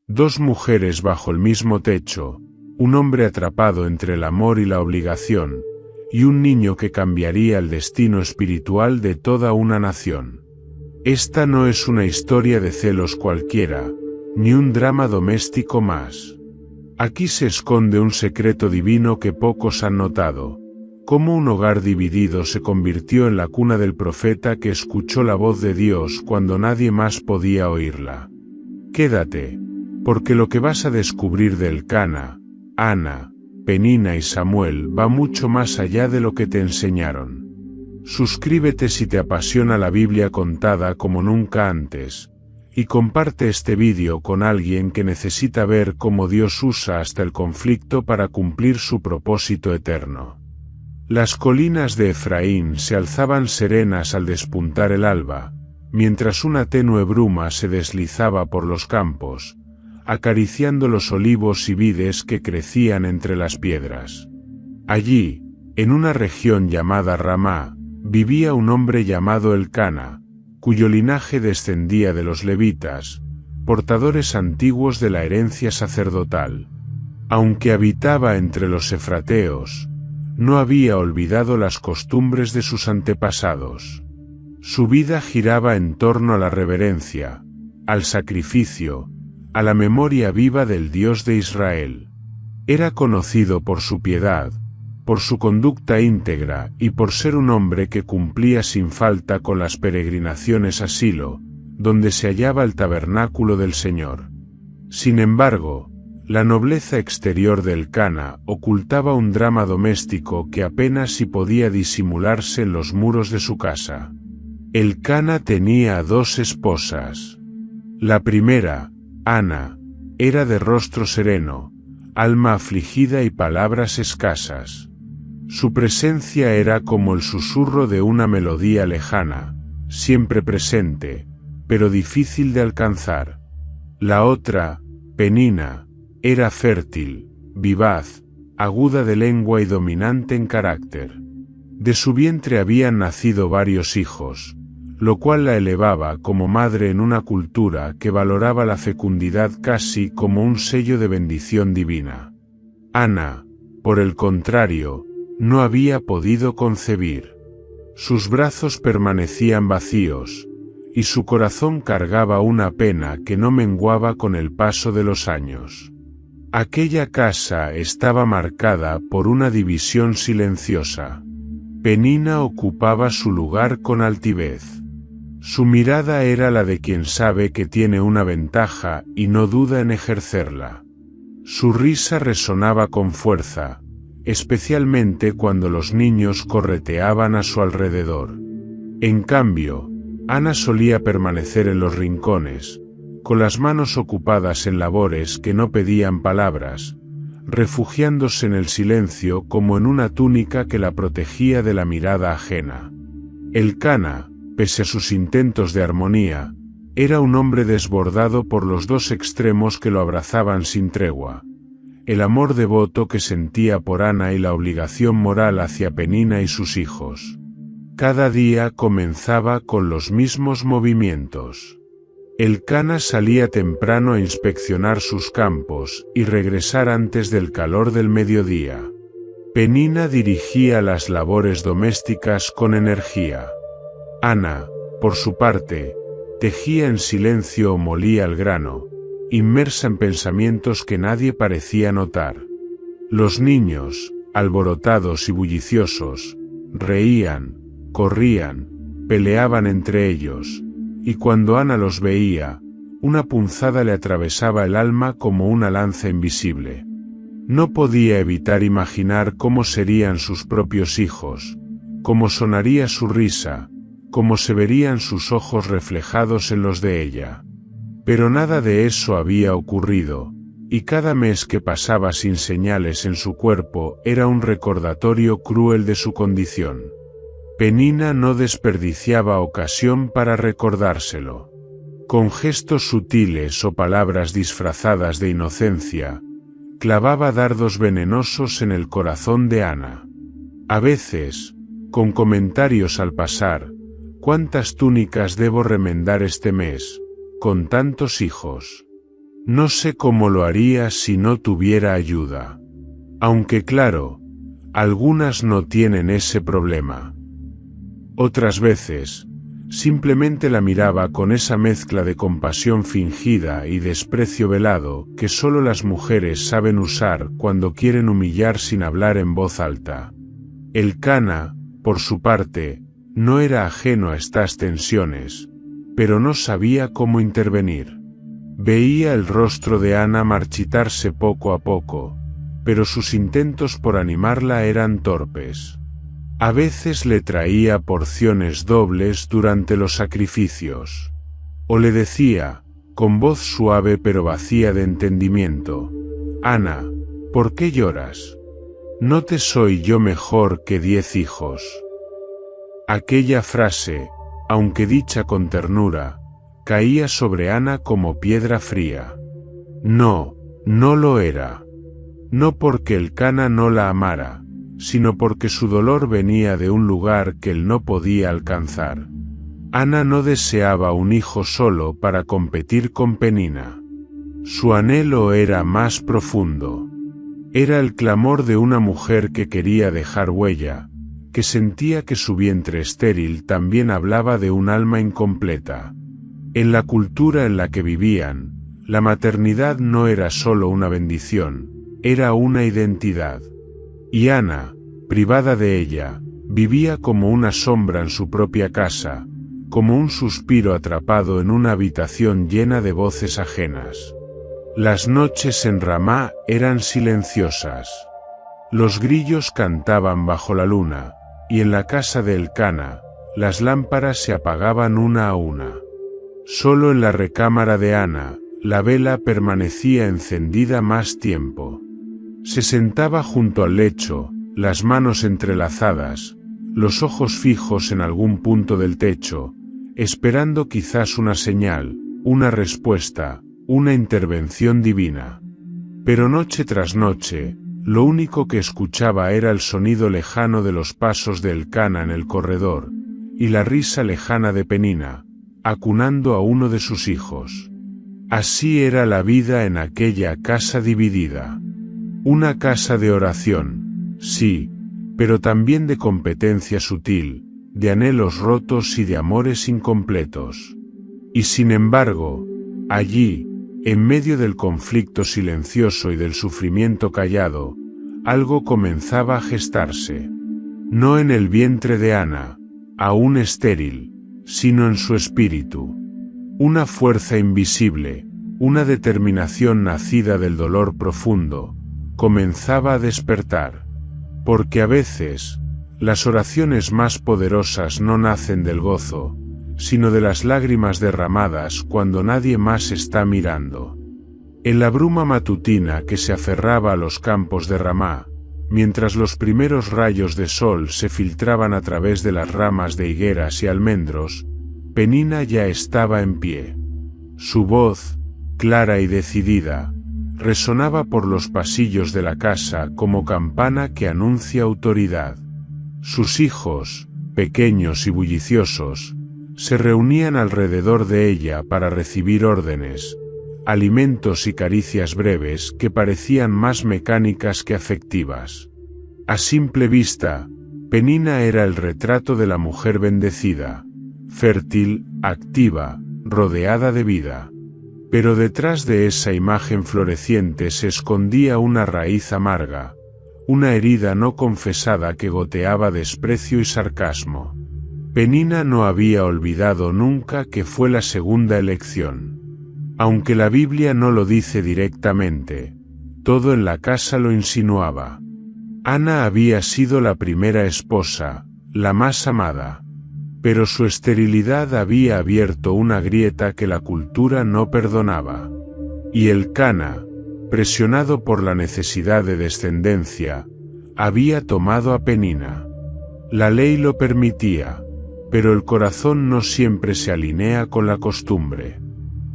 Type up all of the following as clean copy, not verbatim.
Dos mujeres bajo el mismo techo, un hombre atrapado entre el amor y la obligación, y un niño que cambiaría el destino espiritual de toda una nación. Esta no es una historia de celos cualquiera, ni un drama doméstico más. Aquí se esconde un secreto divino que pocos han notado, cómo un hogar dividido se convirtió en la cuna del profeta que escuchó la voz de Dios cuando nadie más podía oírla. Quédate, porque lo que vas a descubrir de Elcana, Ana, Penina y Samuel va mucho más allá de lo que te enseñaron. Suscríbete si te apasiona la Biblia contada como nunca antes, y comparte este vídeo con alguien que necesita ver cómo Dios usa hasta el conflicto para cumplir su propósito eterno. Las colinas de Efraín se alzaban serenas al despuntar el alba, mientras una tenue bruma se deslizaba por los campos, acariciando los olivos y vides que crecían entre las piedras. Allí, en una región llamada Ramá, vivía un hombre llamado Elcana, cuyo linaje descendía de los levitas, portadores antiguos de la herencia sacerdotal. Aunque habitaba entre los efrateos, no había olvidado las costumbres de sus antepasados. Su vida giraba en torno a la reverencia, al sacrificio, a la memoria viva del Dios de Israel. Era conocido por su piedad, por su conducta íntegra y por ser un hombre que cumplía sin falta con las peregrinaciones a Silo, donde se hallaba el tabernáculo del Señor. Sin embargo, la nobleza exterior de Elcana ocultaba un drama doméstico que apenas si podía disimularse en los muros de su casa. Elcana tenía 2 esposas. La primera, Ana, era de rostro sereno, alma afligida y palabras escasas. Su presencia era como el susurro de una melodía lejana, siempre presente, pero difícil de alcanzar. La otra, Penina, era fértil, vivaz, aguda de lengua y dominante en carácter. De su vientre habían nacido varios hijos, lo cual la elevaba como madre en una cultura que valoraba la fecundidad casi como un sello de bendición divina. Ana, por el contrario, no había podido concebir. Sus brazos permanecían vacíos, y su corazón cargaba una pena que no menguaba con el paso de los años. Aquella casa estaba marcada por una división silenciosa. Penina ocupaba su lugar con altivez. Su mirada era la de quien sabe que tiene una ventaja y no duda en ejercerla. Su risa resonaba con fuerza, especialmente cuando los niños correteaban a su alrededor. En cambio, Ana solía permanecer en los rincones, con las manos ocupadas en labores que no pedían palabras, refugiándose en el silencio como en una túnica que la protegía de la mirada ajena. Elcana, pese a sus intentos de armonía, era un hombre desbordado por los 2 extremos que lo abrazaban sin tregua: el amor devoto que sentía por Ana y la obligación moral hacia Penina y sus hijos. Cada día comenzaba con los mismos movimientos. Elcana salía temprano a inspeccionar sus campos y regresar antes del calor del mediodía. Penina dirigía las labores domésticas con energía. Ana, por su parte, tejía en silencio o molía el grano, inmersa en pensamientos que nadie parecía notar. Los niños, alborotados y bulliciosos, reían, corrían, peleaban entre ellos, y cuando Ana los veía, una punzada le atravesaba el alma como una lanza invisible. No podía evitar imaginar cómo serían sus propios hijos, cómo sonaría su risa, cómo se verían sus ojos reflejados en los de ella. Pero nada de eso había ocurrido, y cada mes que pasaba sin señales en su cuerpo era un recordatorio cruel de su condición. Penina no desperdiciaba ocasión para recordárselo. Con gestos sutiles o palabras disfrazadas de inocencia, clavaba dardos venenosos en el corazón de Ana. A veces, con comentarios al pasar: ¿cuántas túnicas debo remendar este mes, con tantos hijos? No sé cómo lo haría si no tuviera ayuda. Aunque claro, algunas no tienen ese problema. Otras veces, simplemente la miraba con esa mezcla de compasión fingida y desprecio velado que solo las mujeres saben usar cuando quieren humillar sin hablar en voz alta. Elcana, por su parte, no era ajeno a estas tensiones, pero no sabía cómo intervenir. Veía el rostro de Ana marchitarse poco a poco, pero sus intentos por animarla eran torpes. A veces le traía porciones dobles durante los sacrificios. O le decía, con voz suave pero vacía de entendimiento: Ana, ¿por qué lloras? ¿No te soy yo mejor que 10 hijos? Aquella frase, aunque dicha con ternura, caía sobre Ana como piedra fría. No, no lo era. No porque Elcana no la amara, sino porque su dolor venía de un lugar que él no podía alcanzar. Ana no deseaba un hijo solo para competir con Penina. Su anhelo era más profundo. Era el clamor de una mujer que quería dejar huella, que sentía que su vientre estéril también hablaba de un alma incompleta. En la cultura en la que vivían, la maternidad no era solo una bendición, era una identidad. Y Ana, privada de ella, vivía como una sombra en su propia casa, como un suspiro atrapado en una habitación llena de voces ajenas. Las noches en Ramá eran silenciosas. Los grillos cantaban bajo la luna, y en la casa de Elcana, las lámparas se apagaban una a una. Solo en la recámara de Ana, la vela permanecía encendida más tiempo. Se sentaba junto al lecho, las manos entrelazadas, los ojos fijos en algún punto del techo, esperando quizás una señal, una respuesta, una intervención divina. Pero noche tras noche, lo único que escuchaba era el sonido lejano de los pasos de Elcana en el corredor, y la risa lejana de Penina, acunando a uno de sus hijos. Así era la vida en aquella casa dividida. Una casa de oración, sí, pero también de competencia sutil, de anhelos rotos y de amores incompletos. Y sin embargo, allí, en medio del conflicto silencioso y del sufrimiento callado, algo comenzaba a gestarse. No en el vientre de Ana, aún estéril, sino en su espíritu. Una fuerza invisible, una determinación nacida del dolor profundo, comenzaba a despertar. Porque a veces, las oraciones más poderosas no nacen del gozo, sino de las lágrimas derramadas cuando nadie más está mirando. En la bruma matutina que se aferraba a los campos de Ramá, mientras los primeros rayos de sol se filtraban a través de las ramas de higueras y almendros, Penina ya estaba en pie. Su voz, clara y decidida, resonaba por los pasillos de la casa como campana que anuncia autoridad. Sus hijos, pequeños y bulliciosos, se reunían alrededor de ella para recibir órdenes, alimentos y caricias breves que parecían más mecánicas que afectivas. A simple vista, Penina era el retrato de la mujer bendecida, fértil, activa, rodeada de vida. Pero detrás de esa imagen floreciente se escondía una raíz amarga, una herida no confesada que goteaba desprecio y sarcasmo. Penina no había olvidado nunca que fue la segunda elección. Aunque la Biblia no lo dice directamente, todo en la casa lo insinuaba. Ana había sido la primera esposa, la más amada. Pero su esterilidad había abierto una grieta que la cultura no perdonaba. Y Elcana, presionado por la necesidad de descendencia, había tomado a Penina. La ley lo permitía, pero el corazón no siempre se alinea con la costumbre.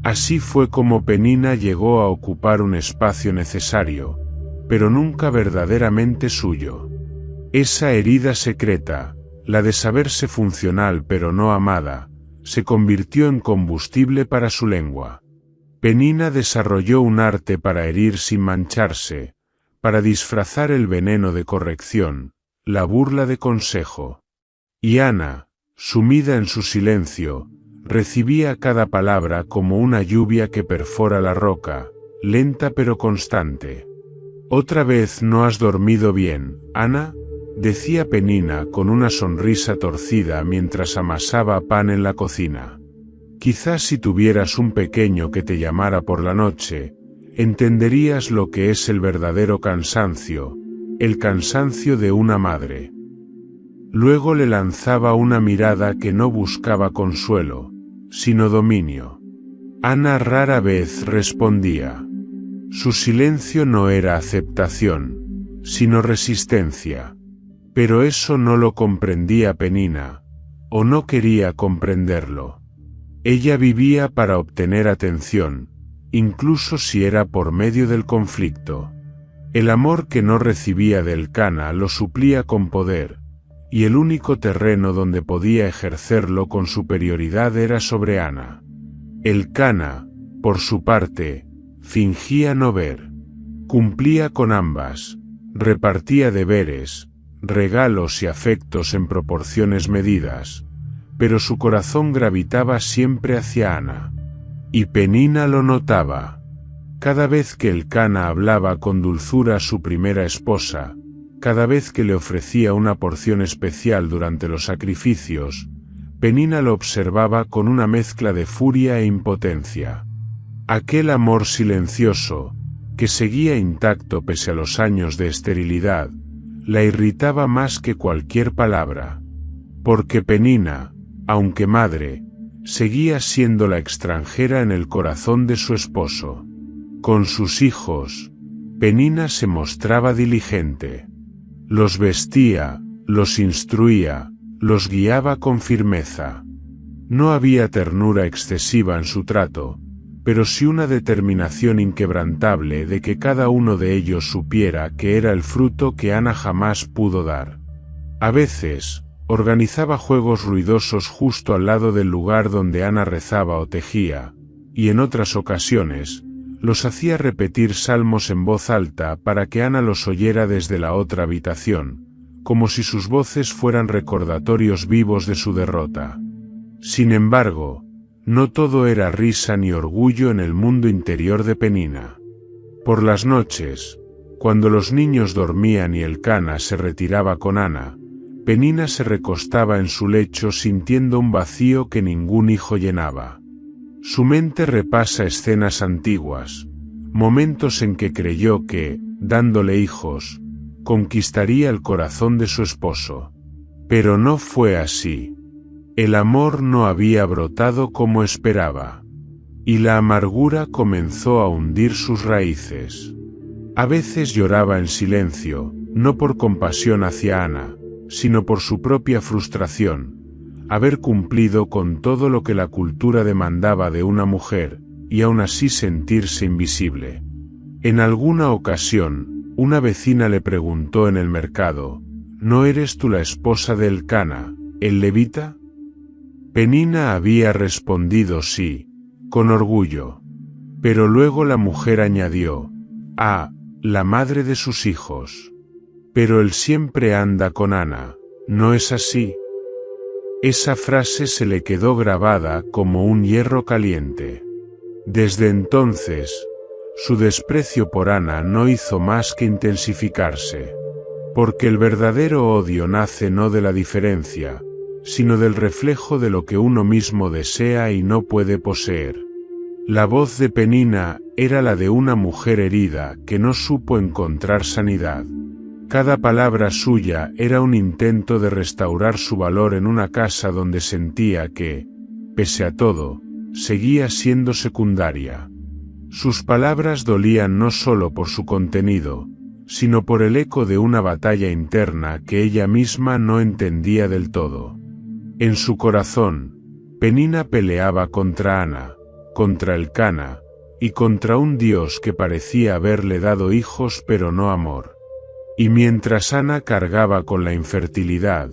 Así fue como Penina llegó a ocupar un espacio necesario, pero nunca verdaderamente suyo. Esa herida secreta, la de saberse funcional pero no amada, se convirtió en combustible para su lengua. Penina desarrolló un arte para herir sin mancharse, para disfrazar el veneno de corrección, la burla de consejo. Y Ana, sumida en su silencio, recibía cada palabra como una lluvia que perfora la roca, lenta pero constante. «Otra vez no has dormido bien, Ana», decía Penina con una sonrisa torcida mientras amasaba pan en la cocina. «Quizás si tuvieras un pequeño que te llamara por la noche, entenderías lo que es el verdadero cansancio, el cansancio de una madre». Luego le lanzaba una mirada que no buscaba consuelo, sino dominio. Ana rara vez respondía. Su silencio no era aceptación, sino resistencia. Pero eso no lo comprendía Penina, o no quería comprenderlo. Ella vivía para obtener atención, incluso si era por medio del conflicto. El amor que no recibía del Cana lo suplía con poder, y el único terreno donde podía ejercerlo con superioridad era sobre Ana. El Cana, por su parte, fingía no ver. Cumplía con ambas, repartía deberes, regalos y afectos en proporciones medidas, pero su corazón gravitaba siempre hacia Ana. Y Penina lo notaba. Cada vez que el Cana hablaba con dulzura a su primera esposa, cada vez que le ofrecía una porción especial durante los sacrificios, Penina lo observaba con una mezcla de furia e impotencia. Aquel amor silencioso, que seguía intacto pese a los años de esterilidad, la irritaba más que cualquier palabra. Porque Penina, aunque madre, seguía siendo la extranjera en el corazón de su esposo. Con sus hijos, Penina se mostraba diligente. Los vestía, los instruía, los guiaba con firmeza. No había ternura excesiva en su trato, pero sí una determinación inquebrantable de que cada uno de ellos supiera que era el fruto que Ana jamás pudo dar. A veces, organizaba juegos ruidosos justo al lado del lugar donde Ana rezaba o tejía, y en otras ocasiones, los hacía repetir salmos en voz alta para que Ana los oyera desde la otra habitación, como si sus voces fueran recordatorios vivos de su derrota. Sin embargo, no todo era risa ni orgullo en el mundo interior de Penina. Por las noches, cuando los niños dormían y el Cana se retiraba con Ana, Penina se recostaba en su lecho sintiendo un vacío que ningún hijo llenaba. Su mente repasa escenas antiguas, momentos en que creyó que, dándole hijos, conquistaría el corazón de su esposo. Pero no fue así. El amor no había brotado como esperaba. Y la amargura comenzó a hundir sus raíces. A veces lloraba en silencio, no por compasión hacia Ana, sino por su propia frustración, haber cumplido con todo lo que la cultura demandaba de una mujer, y aún así sentirse invisible. En alguna ocasión, una vecina le preguntó en el mercado, ¿no eres tú la esposa de Elcana, el levita? Penina había respondido sí, con orgullo. Pero luego la mujer añadió, ah, la madre de sus hijos. Pero él siempre anda con Ana, ¿no es así? Esa frase se le quedó grabada como un hierro caliente. Desde entonces, su desprecio por Ana no hizo más que intensificarse. Porque el verdadero odio nace no de la diferencia, sino del reflejo de lo que uno mismo desea y no puede poseer. La voz de Penina era la de una mujer herida que no supo encontrar sanidad. Cada palabra suya era un intento de restaurar su valor en una casa donde sentía que, pese a todo, seguía siendo secundaria. Sus palabras dolían no solo por su contenido, sino por el eco de una batalla interna que ella misma no entendía del todo. En su corazón, Penina peleaba contra Ana, contra Elcana, y contra un Dios que parecía haberle dado hijos pero no amor. Y mientras Ana cargaba con la infertilidad,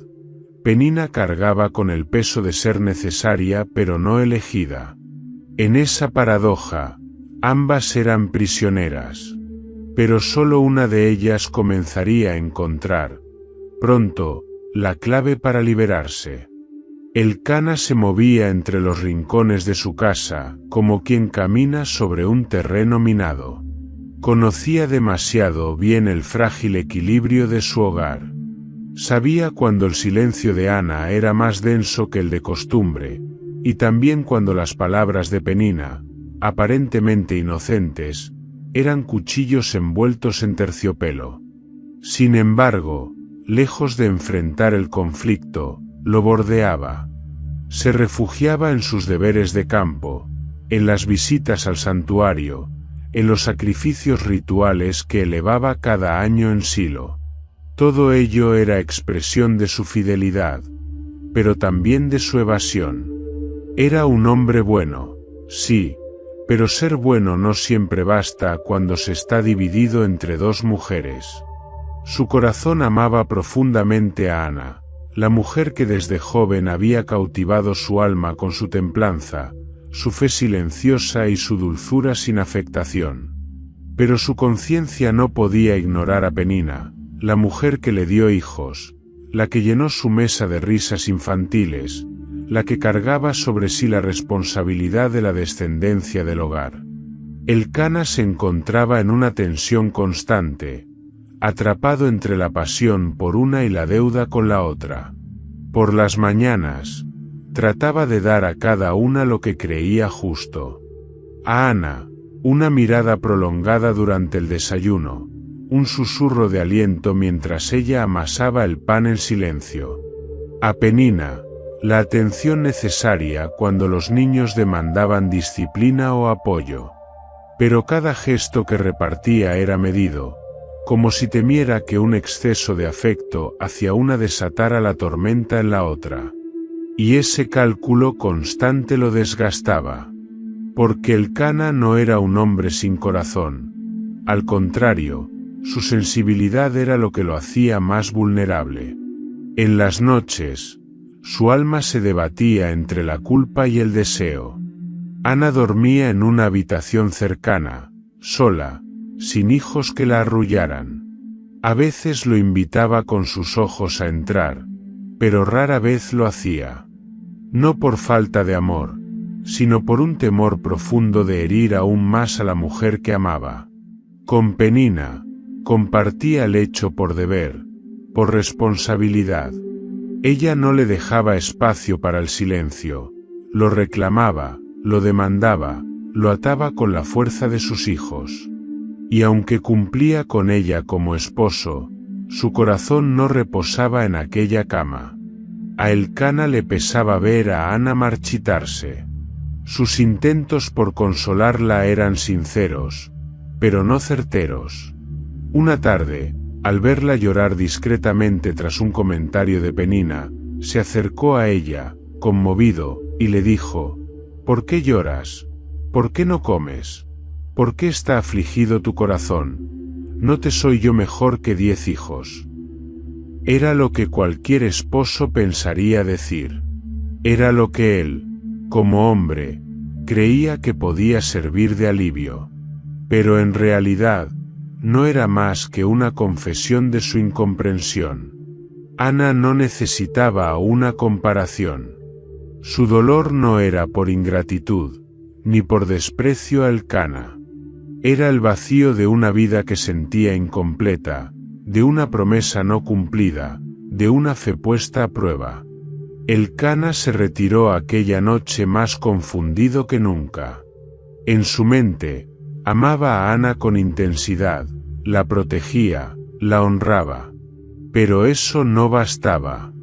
Penina cargaba con el peso de ser necesaria pero no elegida. En esa paradoja, Ambas eran prisioneras. Pero solo una de ellas comenzaría a encontrar, pronto, la clave para liberarse. Elcana se movía entre los rincones de su casa, como quien camina sobre un terreno minado. Conocía demasiado bien el frágil equilibrio de su hogar. Sabía cuando el silencio de Ana era más denso que el de costumbre, y también cuando las palabras de Penina, aparentemente inocentes, eran cuchillos envueltos en terciopelo. Sin embargo, lejos de enfrentar el conflicto, lo bordeaba. Se refugiaba en sus deberes de campo, en las visitas al santuario, en los sacrificios rituales que elevaba cada año en Silo. Todo ello era expresión de su fidelidad, pero también de su evasión. Era un hombre bueno, sí, pero ser bueno no siempre basta cuando se está dividido entre dos mujeres. Su corazón amaba profundamente a Ana, la mujer que desde joven había cautivado su alma con su templanza, su fe silenciosa y su dulzura sin afectación. Pero su conciencia no podía ignorar a Penina, la mujer que le dio hijos, la que llenó su mesa de risas infantiles, la que cargaba sobre sí la responsabilidad de la descendencia del hogar. Elcana se encontraba en una tensión constante, atrapado entre la pasión por una y la deuda con la otra. Por las mañanas, trataba de dar a cada una lo que creía justo. A Ana, una mirada prolongada durante el desayuno, un susurro de aliento mientras ella amasaba el pan en silencio. A Penina, la atención necesaria cuando los niños demandaban disciplina o apoyo. Pero cada gesto que repartía era medido, como si temiera que un exceso de afecto hacia una desatara la tormenta en la otra. Y ese cálculo constante lo desgastaba. Porque Elcana no era un hombre sin corazón. Al contrario, su sensibilidad era lo que lo hacía más vulnerable. En las noches, su alma se debatía entre la culpa y el deseo. Ana dormía en una habitación cercana, sola, sin hijos que la arrullaran. A veces lo invitaba con sus ojos a entrar, pero rara vez lo hacía. No por falta de amor, sino por un temor profundo de herir aún más a la mujer que amaba. Con Penina, compartía el hecho por deber, por responsabilidad. Ella no le dejaba espacio para el silencio, lo reclamaba, lo demandaba, lo ataba con la fuerza de sus hijos. Y aunque cumplía con ella como esposo, su corazón no reposaba en aquella cama. A Elcana le pesaba ver a Ana marchitarse. Sus intentos por consolarla eran sinceros, pero no certeros. Una tarde, al verla llorar discretamente tras un comentario de Penina, se acercó a ella, conmovido, y le dijo: «¿Por qué lloras? ¿Por qué no comes? ¿Por qué está afligido tu corazón? ¿No te soy yo mejor que 10 hijos?» Era lo que cualquier esposo pensaría decir. Era lo que él, como hombre, creía que podía servir de alivio. Pero en realidad, no era más que una confesión de su incomprensión. Ana no necesitaba una comparación. Su dolor no era por ingratitud, ni por desprecio a Elcana. Era el vacío de una vida que sentía incompleta, de una promesa no cumplida, de una fe puesta a prueba. Elcana se retiró aquella noche más confundido que nunca. En su mente, amaba a Ana con intensidad, la protegía, la honraba. Pero eso no bastaba.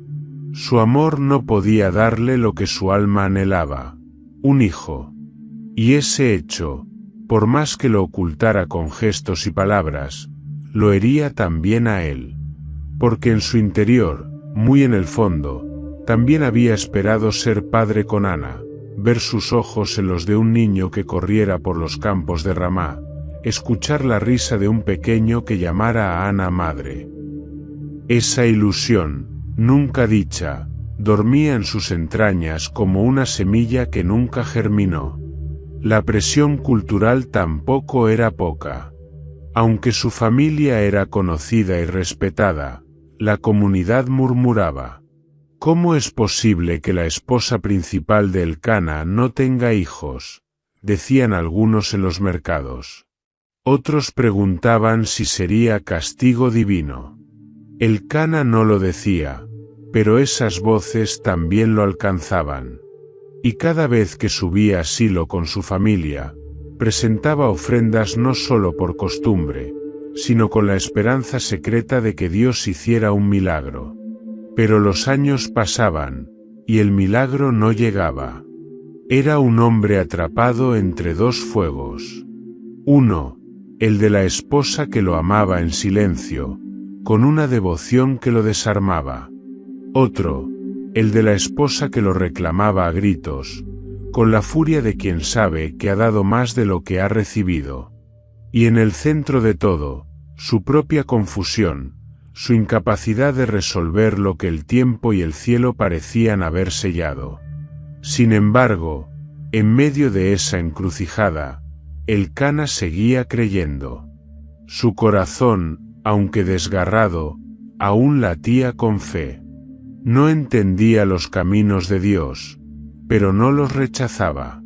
Su amor no podía darle lo que su alma anhelaba: un hijo. Y ese hecho, por más que lo ocultara con gestos y palabras, lo hería también a él. Porque en su interior, muy en el fondo, también había esperado ser padre con Ana, ver sus ojos en los de un niño que corriera por los campos de Ramá, escuchar la risa de un pequeño que llamara a Ana madre. Esa ilusión, nunca dicha, dormía en sus entrañas como una semilla que nunca germinó. La presión cultural tampoco era poca. Aunque su familia era conocida y respetada, la comunidad murmuraba. ¿Cómo es posible que la esposa principal de Elcana no tenga hijos?, decían algunos en los mercados. Otros preguntaban si sería castigo divino. Elcana no lo decía, pero esas voces también lo alcanzaban. Y cada vez que subía a Silo con su familia, presentaba ofrendas no solo por costumbre, sino con la esperanza secreta de que Dios hiciera un milagro. Pero los años pasaban, y el milagro no llegaba. Era un hombre atrapado entre dos fuegos. Uno, el de la esposa que lo amaba en silencio, con una devoción que lo desarmaba. Otro, el de la esposa que lo reclamaba a gritos, con la furia de quien sabe que ha dado más de lo que ha recibido. Y en el centro de todo, su propia confusión, su incapacidad de resolver lo que el tiempo y el cielo parecían haber sellado. Sin embargo, en medio de esa encrucijada, Elcana seguía creyendo. Su corazón, aunque desgarrado, aún latía con fe. No entendía los caminos de Dios, pero no los rechazaba.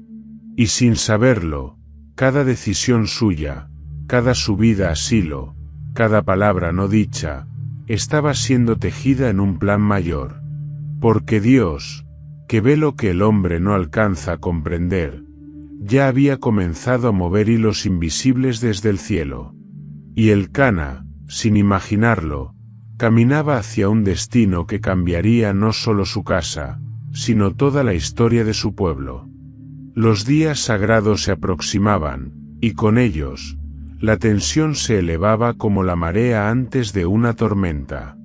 Y sin saberlo, cada decisión suya, cada subida a Silo, cada palabra no dicha, estaba siendo tejida en un plan mayor. Porque Dios, que ve lo que el hombre no alcanza a comprender, ya había comenzado a mover hilos invisibles desde el cielo. Y Elcana, sin imaginarlo, caminaba hacia un destino que cambiaría no solo su casa, sino toda la historia de su pueblo. Los días sagrados se aproximaban, y con ellos, la tensión se elevaba como la marea antes de una tormenta.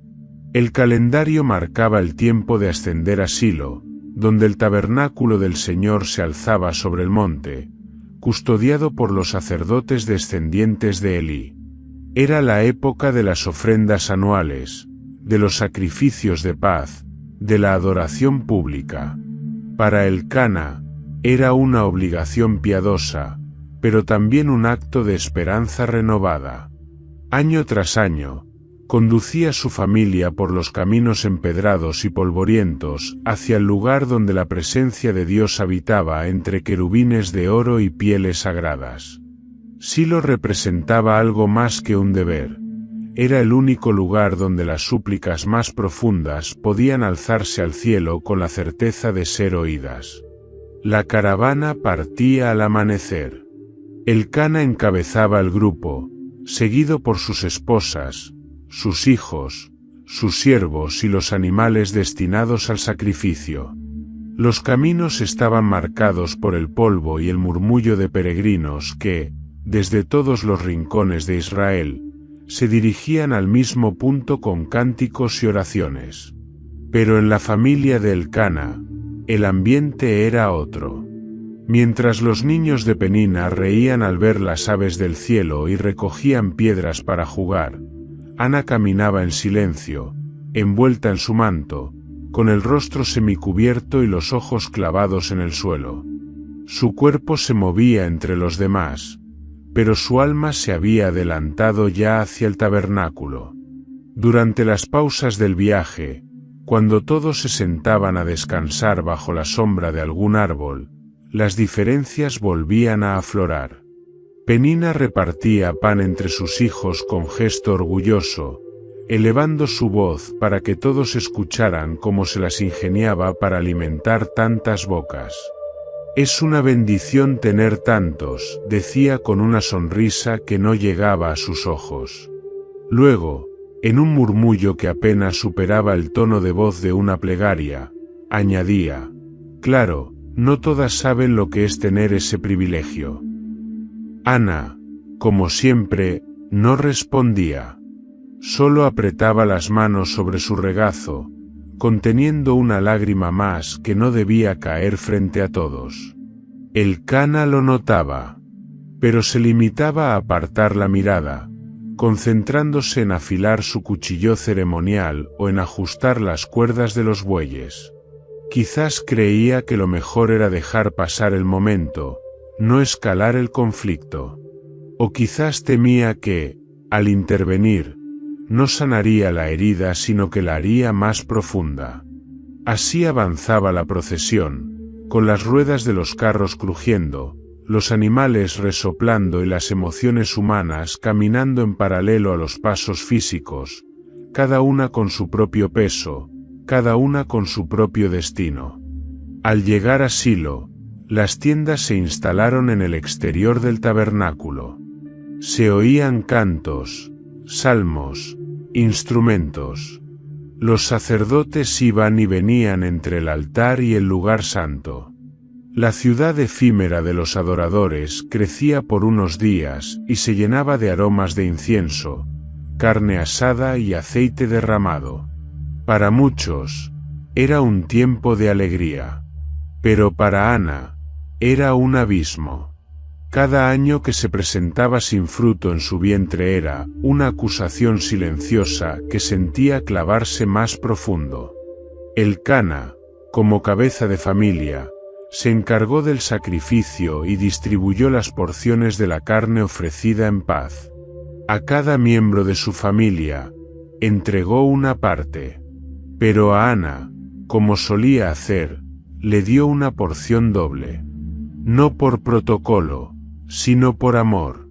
El calendario marcaba el tiempo de ascender a Silo, donde el tabernáculo del Señor se alzaba sobre el monte, custodiado por los sacerdotes descendientes de Elí. Era la época de las ofrendas anuales, de los sacrificios de paz, de la adoración pública. Para Elcana, era una obligación piadosa, pero también un acto de esperanza renovada. Año tras año, conducía a su familia por los caminos empedrados y polvorientos hacia el lugar donde la presencia de Dios habitaba entre querubines de oro y pieles sagradas. Silo representaba algo más que un deber. Era el único lugar donde las súplicas más profundas podían alzarse al cielo con la certeza de ser oídas. La caravana partía al amanecer. Elcana encabezaba el grupo, seguido por sus esposas, sus hijos, sus siervos y los animales destinados al sacrificio. Los caminos estaban marcados por el polvo y el murmullo de peregrinos que, desde todos los rincones de Israel, se dirigían al mismo punto con cánticos y oraciones. Pero en la familia de Elcana, el ambiente era otro. Mientras los niños de Penina reían al ver las aves del cielo y recogían piedras para jugar, Ana caminaba en silencio, envuelta en su manto, con el rostro semicubierto y los ojos clavados en el suelo. Su cuerpo se movía entre los demás, pero su alma se había adelantado ya hacia el tabernáculo. Durante las pausas del viaje, cuando todos se sentaban a descansar bajo la sombra de algún árbol, las diferencias volvían a aflorar. Penina repartía pan entre sus hijos con gesto orgulloso, elevando su voz para que todos escucharan cómo se las ingeniaba para alimentar tantas bocas. «Es una bendición tener tantos», decía con una sonrisa que no llegaba a sus ojos. Luego, en un murmullo que apenas superaba el tono de voz de una plegaria, añadía: «Claro, no todas saben lo que es tener ese privilegio». Ana, como siempre, no respondía. Solo apretaba las manos sobre su regazo, conteniendo una lágrima más que no debía caer frente a todos. Elcana lo notaba, pero se limitaba a apartar la mirada, concentrándose en afilar su cuchillo ceremonial o en ajustar las cuerdas de los bueyes. Quizás creía que lo mejor era dejar pasar el momento, no escalar el conflicto. O quizás temía que, al intervenir, no sanaría la herida sino que la haría más profunda. Así avanzaba la procesión, con las ruedas de los carros crujiendo, los animales resoplando y las emociones humanas caminando en paralelo a los pasos físicos, cada una con su propio peso, cada una con su propio destino. Al llegar a Silo, las tiendas se instalaron en el exterior del tabernáculo. Se oían cantos, salmos, instrumentos. Los sacerdotes iban y venían entre el altar y el lugar santo. La ciudad efímera de los adoradores crecía por unos días y se llenaba de aromas de incienso, carne asada y aceite derramado. Para muchos, era un tiempo de alegría. Pero para Ana, era un abismo. Cada año que se presentaba sin fruto en su vientre era una acusación silenciosa que sentía clavarse más profundo. Elcana, como cabeza de familia, se encargó del sacrificio y distribuyó las porciones de la carne ofrecida en paz. A cada miembro de su familia, entregó una parte. Pero a Ana, como solía hacer, le dio una porción doble. No por protocolo, sino por amor.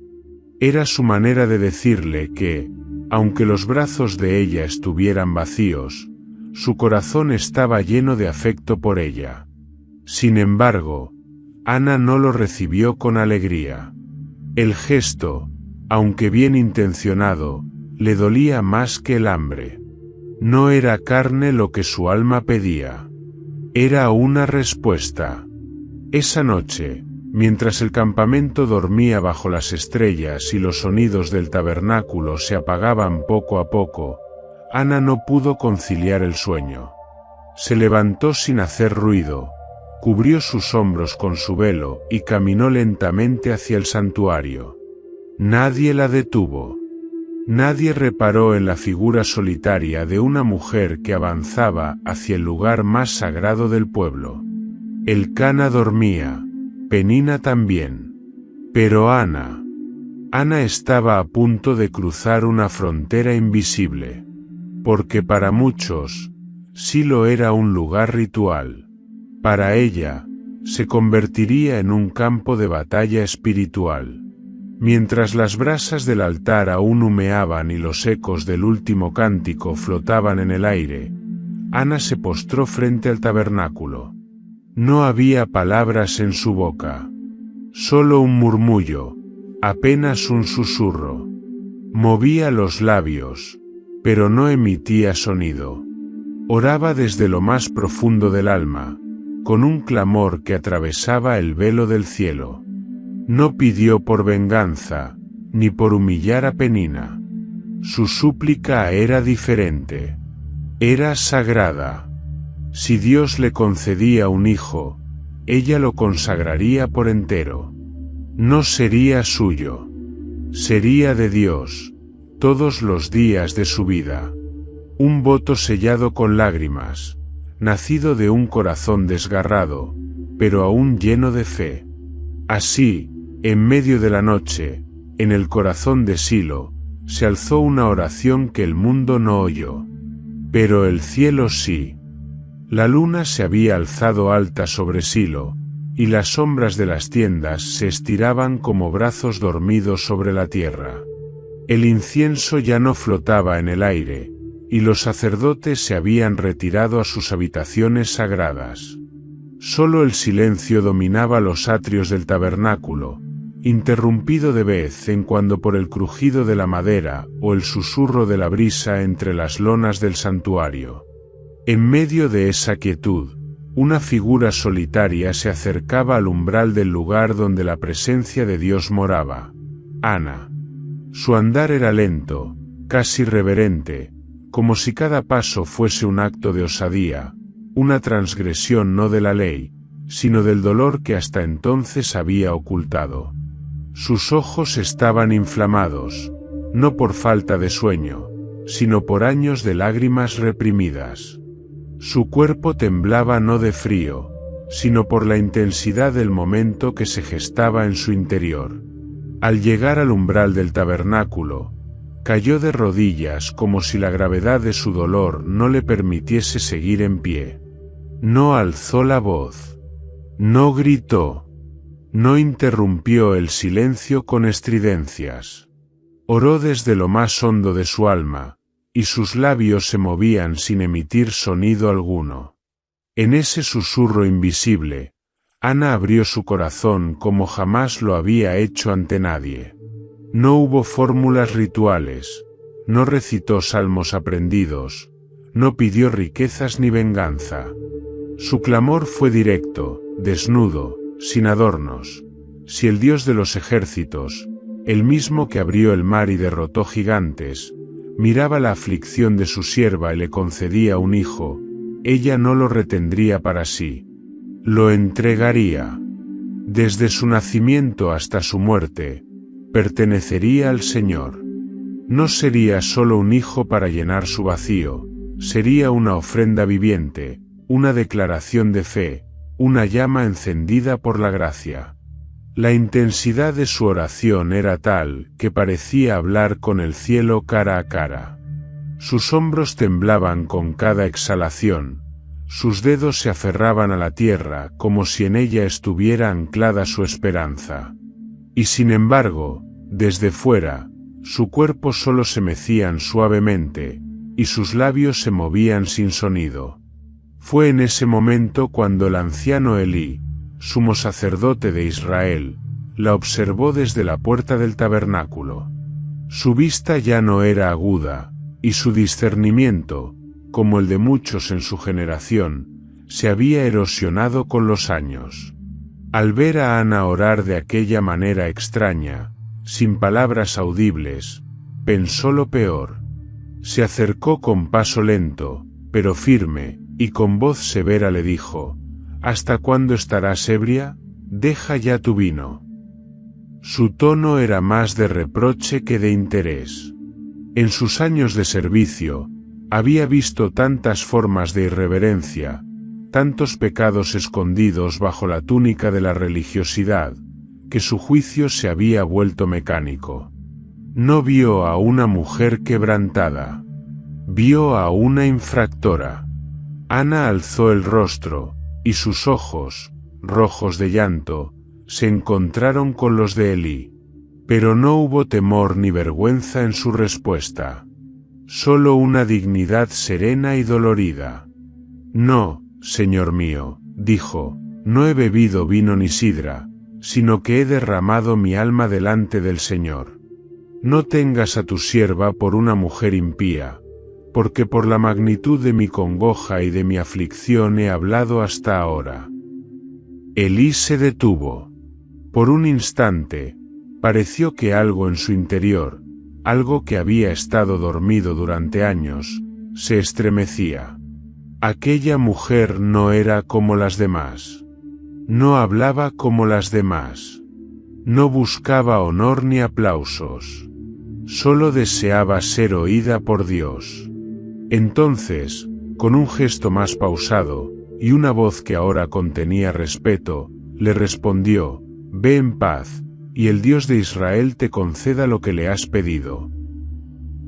Era su manera de decirle que, aunque los brazos de ella estuvieran vacíos, su corazón estaba lleno de afecto por ella. Sin embargo, Ana no lo recibió con alegría. El gesto, aunque bien intencionado, le dolía más que el hambre. No era carne lo que su alma pedía. Era una respuesta. Esa noche, mientras el campamento dormía bajo las estrellas y los sonidos del tabernáculo se apagaban poco a poco, Ana no pudo conciliar el sueño. Se levantó sin hacer ruido, cubrió sus hombros con su velo y caminó lentamente hacia el santuario. Nadie la detuvo. Nadie reparó en la figura solitaria de una mujer que avanzaba hacia el lugar más sagrado del pueblo. Elcana dormía, Penina también. Pero Ana estaba a punto de cruzar una frontera invisible. Porque para muchos, Silo era un lugar ritual. Para ella, se convertiría en un campo de batalla espiritual. Mientras las brasas del altar aún humeaban y los ecos del último cántico flotaban en el aire, Ana se postró frente al tabernáculo. No había palabras en su boca. Solo un murmullo, apenas un susurro. Movía los labios, pero no emitía sonido. Oraba desde lo más profundo del alma, con un clamor que atravesaba el velo del cielo. No pidió por venganza, ni por humillar a Penina. Su súplica era diferente. Era sagrada. Si Dios le concedía un hijo, ella lo consagraría por entero. No sería suyo. Sería de Dios, todos los días de su vida. Un voto sellado con lágrimas, nacido de un corazón desgarrado, pero aún lleno de fe. Así, en medio de la noche, en el corazón de Silo, se alzó una oración que el mundo no oyó. Pero el cielo sí. La luna se había alzado alta sobre Silo, y las sombras de las tiendas se estiraban como brazos dormidos sobre la tierra. El incienso ya no flotaba en el aire, y los sacerdotes se habían retirado a sus habitaciones sagradas. Solo el silencio dominaba los atrios del tabernáculo, interrumpido de vez en cuando por el crujido de la madera o el susurro de la brisa entre las lonas del santuario. En medio de esa quietud, una figura solitaria se acercaba al umbral del lugar donde la presencia de Dios moraba. Ana. Su andar era lento, casi reverente, como si cada paso fuese un acto de osadía, una transgresión no de la ley, sino del dolor que hasta entonces había ocultado. Sus ojos estaban inflamados, no por falta de sueño, sino por años de lágrimas reprimidas. Su cuerpo temblaba no de frío, sino por la intensidad del momento que se gestaba en su interior. Al llegar al umbral del tabernáculo, cayó de rodillas como si la gravedad de su dolor no le permitiese seguir en pie. No alzó la voz. No gritó. No interrumpió el silencio con estridencias. Oró desde lo más hondo de su alma, y sus labios se movían sin emitir sonido alguno. En ese susurro invisible, Ana abrió su corazón como jamás lo había hecho ante nadie. No hubo fórmulas rituales, no recitó salmos aprendidos, no pidió riquezas ni venganza. Su clamor fue directo, desnudo, sin adornos. Si el Dios de los ejércitos, el mismo que abrió el mar y derrotó gigantes, miraba la aflicción de su sierva y le concedía un hijo, ella no lo retendría para sí. Lo entregaría. Desde su nacimiento hasta su muerte, pertenecería al Señor. No sería solo un hijo para llenar su vacío, sería una ofrenda viviente, una declaración de fe, una llama encendida por la gracia. La intensidad de su oración era tal que parecía hablar con el cielo cara a cara. Sus hombros temblaban con cada exhalación, sus dedos se aferraban a la tierra como si en ella estuviera anclada su esperanza. Y sin embargo, desde fuera, su cuerpo solo se mecían suavemente, y sus labios se movían sin sonido. Fue en ese momento cuando el anciano Elí, sumo sacerdote de Israel, la observó desde la puerta del tabernáculo. Su vista ya no era aguda, y su discernimiento, como el de muchos en su generación, se había erosionado con los años. Al ver a Ana orar de aquella manera extraña, sin palabras audibles, pensó lo peor. Se acercó con paso lento, pero firme, y con voz severa le dijo: ¿Hasta cuándo estarás ebria? Deja ya tu vino. Su tono era más de reproche que de interés. En sus años de servicio, había visto tantas formas de irreverencia, tantos pecados escondidos bajo la túnica de la religiosidad, que su juicio se había vuelto mecánico. No vio a una mujer quebrantada. Vio a una infractora. Ana alzó el rostro, y sus ojos, rojos de llanto, se encontraron con los de Elí. Pero no hubo temor ni vergüenza en su respuesta. Solo una dignidad serena y dolorida. No, señor mío, dijo, no he bebido vino ni sidra, sino que he derramado mi alma delante del Señor. No tengas a tu sierva por una mujer impía, porque por la magnitud de mi congoja y de mi aflicción he hablado hasta ahora. Elí se detuvo. Por un instante, pareció que algo en su interior, algo que había estado dormido durante años, se estremecía. Aquella mujer no era como las demás. No hablaba como las demás. No buscaba honor ni aplausos. Solo deseaba ser oída por Dios. Entonces, con un gesto más pausado, y una voz que ahora contenía respeto, le respondió: «Ve en paz, y el Dios de Israel te conceda lo que le has pedido».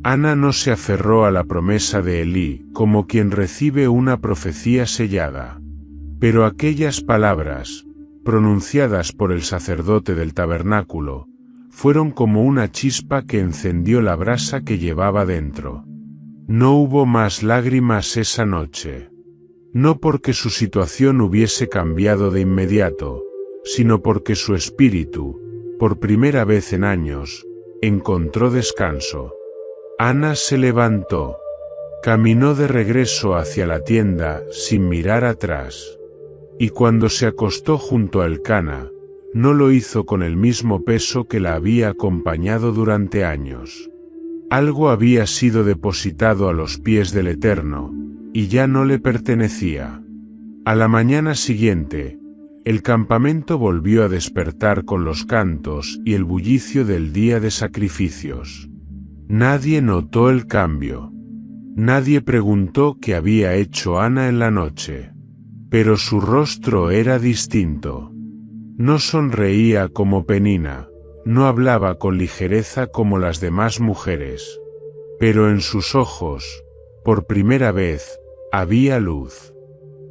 Ana no se aferró a la promesa de Elí como quien recibe una profecía sellada. Pero aquellas palabras, pronunciadas por el sacerdote del tabernáculo, fueron como una chispa que encendió la brasa que llevaba dentro. No hubo más lágrimas esa noche. No porque su situación hubiese cambiado de inmediato, sino porque su espíritu, por primera vez en años, encontró descanso. Ana se levantó. Caminó de regreso hacia la tienda sin mirar atrás. Y cuando se acostó junto a Elcana, no lo hizo con el mismo peso que la había acompañado durante años. Algo había sido depositado a los pies del Eterno, y ya no le pertenecía. A la mañana siguiente, el campamento volvió a despertar con los cantos y el bullicio del día de sacrificios. Nadie notó el cambio. Nadie preguntó qué había hecho Ana en la noche. Pero su rostro era distinto. No sonreía como Penina, no hablaba con ligereza como las demás mujeres. Pero en sus ojos, por primera vez, había luz.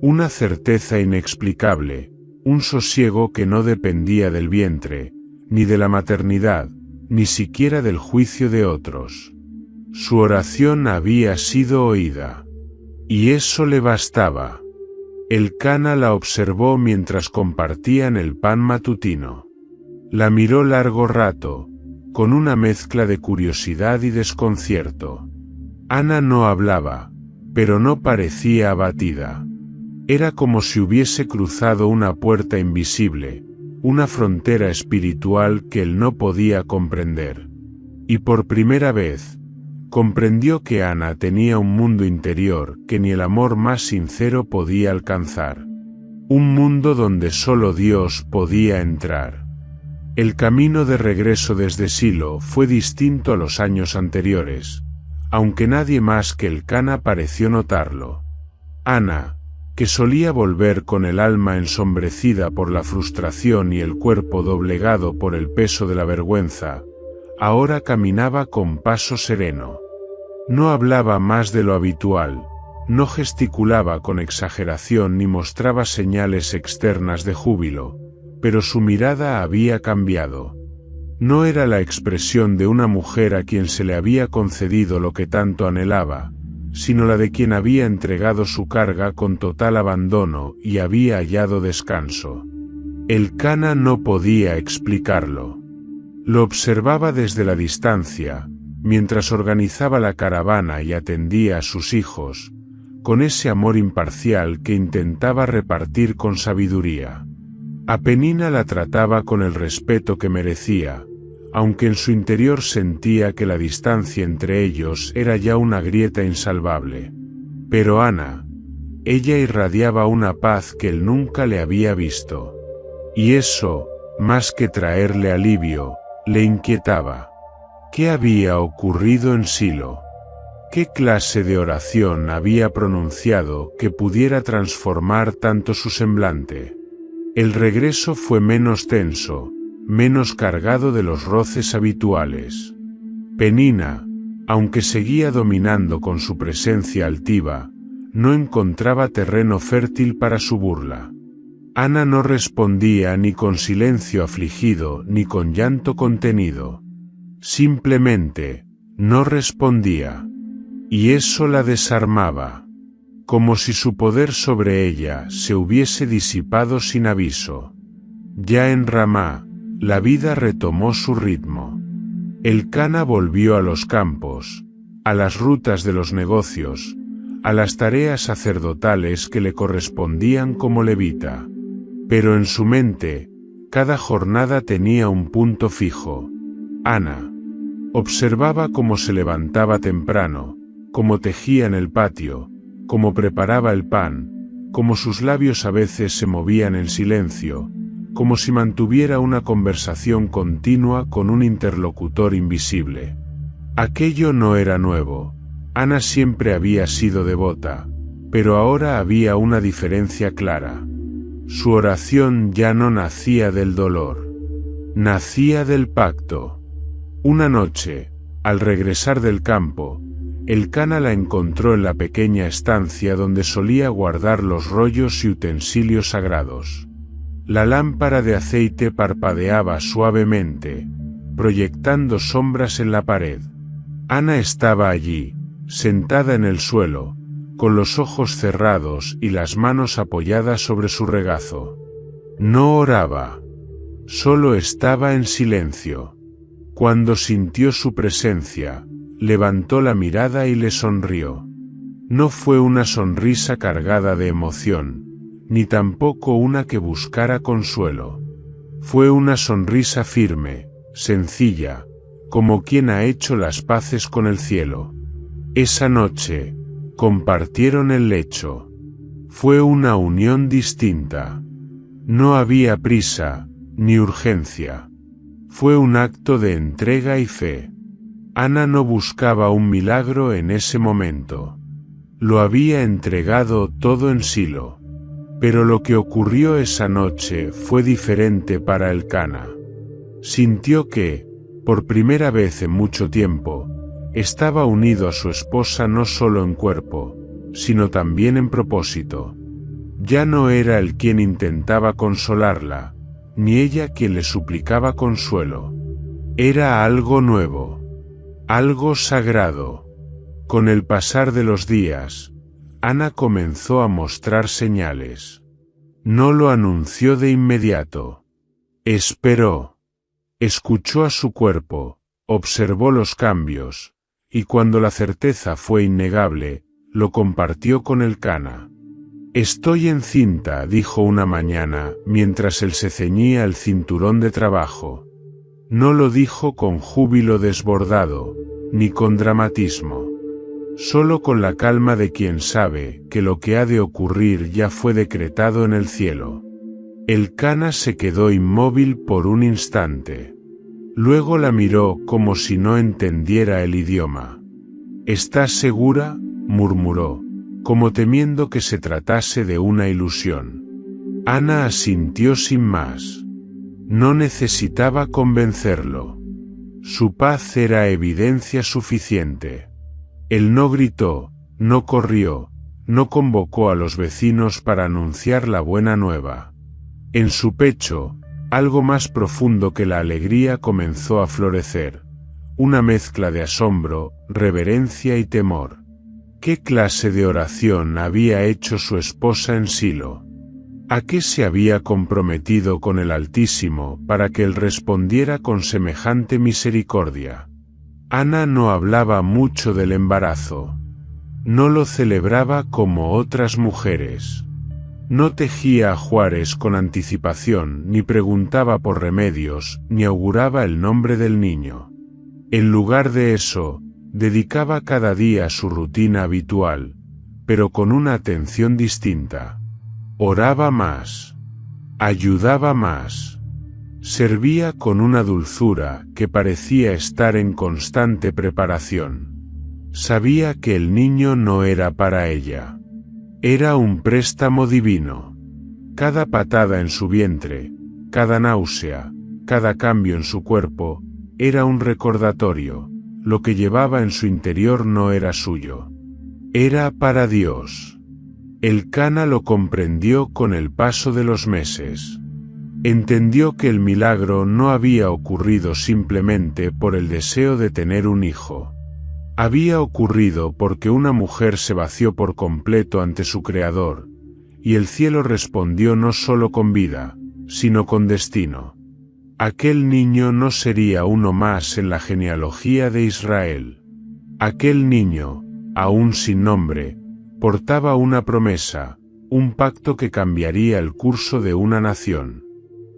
Una certeza inexplicable, un sosiego que no dependía del vientre, ni de la maternidad, ni siquiera del juicio de otros. Su oración había sido oída. Y eso le bastaba. Elcana la observó mientras compartían el pan matutino. La miró largo rato, con una mezcla de curiosidad y desconcierto. Ana no hablaba, pero no parecía abatida. Era como si hubiese cruzado una puerta invisible, una frontera espiritual que él no podía comprender. Y por primera vez, comprendió que Ana tenía un mundo interior que ni el amor más sincero podía alcanzar. Un mundo donde solo Dios podía entrar. El camino de regreso desde Silo fue distinto a los años anteriores, aunque nadie más que Elcana pareció notarlo. Ana, que solía volver con el alma ensombrecida por la frustración y el cuerpo doblegado por el peso de la vergüenza, ahora caminaba con paso sereno. No hablaba más de lo habitual, no gesticulaba con exageración ni mostraba señales externas de júbilo, pero su mirada había cambiado. No era la expresión de una mujer a quien se le había concedido lo que tanto anhelaba, sino la de quien había entregado su carga con total abandono y había hallado descanso. Elcana no podía explicarlo. Lo observaba desde la distancia, mientras organizaba la caravana y atendía a sus hijos, con ese amor imparcial que intentaba repartir con sabiduría. A Penina la trataba con el respeto que merecía, aunque en su interior sentía que la distancia entre ellos era ya una grieta insalvable. Pero Ana, ella irradiaba una paz que él nunca le había visto. Y eso, más que traerle alivio, le inquietaba. ¿Qué había ocurrido en Silo? ¿Qué clase de oración había pronunciado que pudiera transformar tanto su semblante? El regreso fue menos tenso, menos cargado de los roces habituales. Penina, aunque seguía dominando con su presencia altiva, no encontraba terreno fértil para su burla. Ana no respondía ni con silencio afligido ni con llanto contenido. Simplemente, no respondía. Y eso la desarmaba. Como si su poder sobre ella se hubiese disipado sin aviso. Ya en Ramá, la vida retomó su ritmo. Elcana volvió a los campos, a las rutas de los negocios, a las tareas sacerdotales que le correspondían como levita. Pero en su mente, cada jornada tenía un punto fijo. Ana observaba cómo se levantaba temprano, cómo tejía en el patio, cómo preparaba el pan, cómo sus labios a veces se movían en silencio, como si mantuviera una conversación continua con un interlocutor invisible. Aquello no era nuevo. Ana siempre había sido devota, pero ahora había una diferencia clara. Su oración ya no nacía del dolor. Nacía del pacto. Una noche, al regresar del campo, Elcana la encontró en la pequeña estancia donde solía guardar los rollos y utensilios sagrados. La lámpara de aceite parpadeaba suavemente, proyectando sombras en la pared. Ana estaba allí, sentada en el suelo, con los ojos cerrados y las manos apoyadas sobre su regazo. No oraba, solo estaba en silencio. Cuando sintió su presencia, levantó la mirada y le sonrió. No fue una sonrisa cargada de emoción, ni tampoco una que buscara consuelo. Fue una sonrisa firme, sencilla, como quien ha hecho las paces con el cielo. Esa noche, compartieron el lecho. Fue una unión distinta. No había prisa, ni urgencia. Fue un acto de entrega y fe. Ana no buscaba un milagro en ese momento. Lo había entregado todo en Silo. Pero lo que ocurrió esa noche fue diferente para Elcana. Sintió que, por primera vez en mucho tiempo, estaba unido a su esposa no solo en cuerpo, sino también en propósito. Ya no era él quien intentaba consolarla, ni ella quien le suplicaba consuelo. Era algo nuevo, algo sagrado. Con el pasar de los días, Ana comenzó a mostrar señales. No lo anunció de inmediato. Esperó. Escuchó a su cuerpo, observó los cambios, y cuando la certeza fue innegable, lo compartió con Elcana. «Estoy encinta», dijo una mañana, mientras él se ceñía el cinturón de trabajo. No lo dijo con júbilo desbordado, ni con dramatismo. Solo con la calma de quien sabe que lo que ha de ocurrir ya fue decretado en el cielo. Elcana se quedó inmóvil por un instante. Luego la miró como si no entendiera el idioma. «¿Estás segura?», murmuró, como temiendo que se tratase de una ilusión. Ana asintió sin más. No necesitaba convencerlo. Su paz era evidencia suficiente. Él no gritó, no corrió, no convocó a los vecinos para anunciar la buena nueva. En su pecho, algo más profundo que la alegría comenzó a florecer, una mezcla de asombro, reverencia y temor. ¿Qué clase de oración había hecho su esposa en Silo? ¿A qué se había comprometido con el Altísimo para que él respondiera con semejante misericordia? Ana no hablaba mucho del embarazo. No lo celebraba como otras mujeres. No tejía ajuares con anticipación, ni preguntaba por remedios, ni auguraba el nombre del niño. En lugar de eso, dedicaba cada día su rutina habitual, pero con una atención distinta. Oraba más. Ayudaba más. Servía con una dulzura que parecía estar en constante preparación. Sabía que el niño no era para ella. Era un préstamo divino. Cada patada en su vientre, cada náusea, cada cambio en su cuerpo, era un recordatorio. Lo que llevaba en su interior no era suyo. Era para Dios. Elcana lo comprendió con el paso de los meses. Entendió que el milagro no había ocurrido simplemente por el deseo de tener un hijo. Había ocurrido porque una mujer se vació por completo ante su Creador, y el cielo respondió no solo con vida, sino con destino. Aquel niño no sería uno más en la genealogía de Israel. Aquel niño, aún sin nombre, portaba una promesa, un pacto que cambiaría el curso de una nación.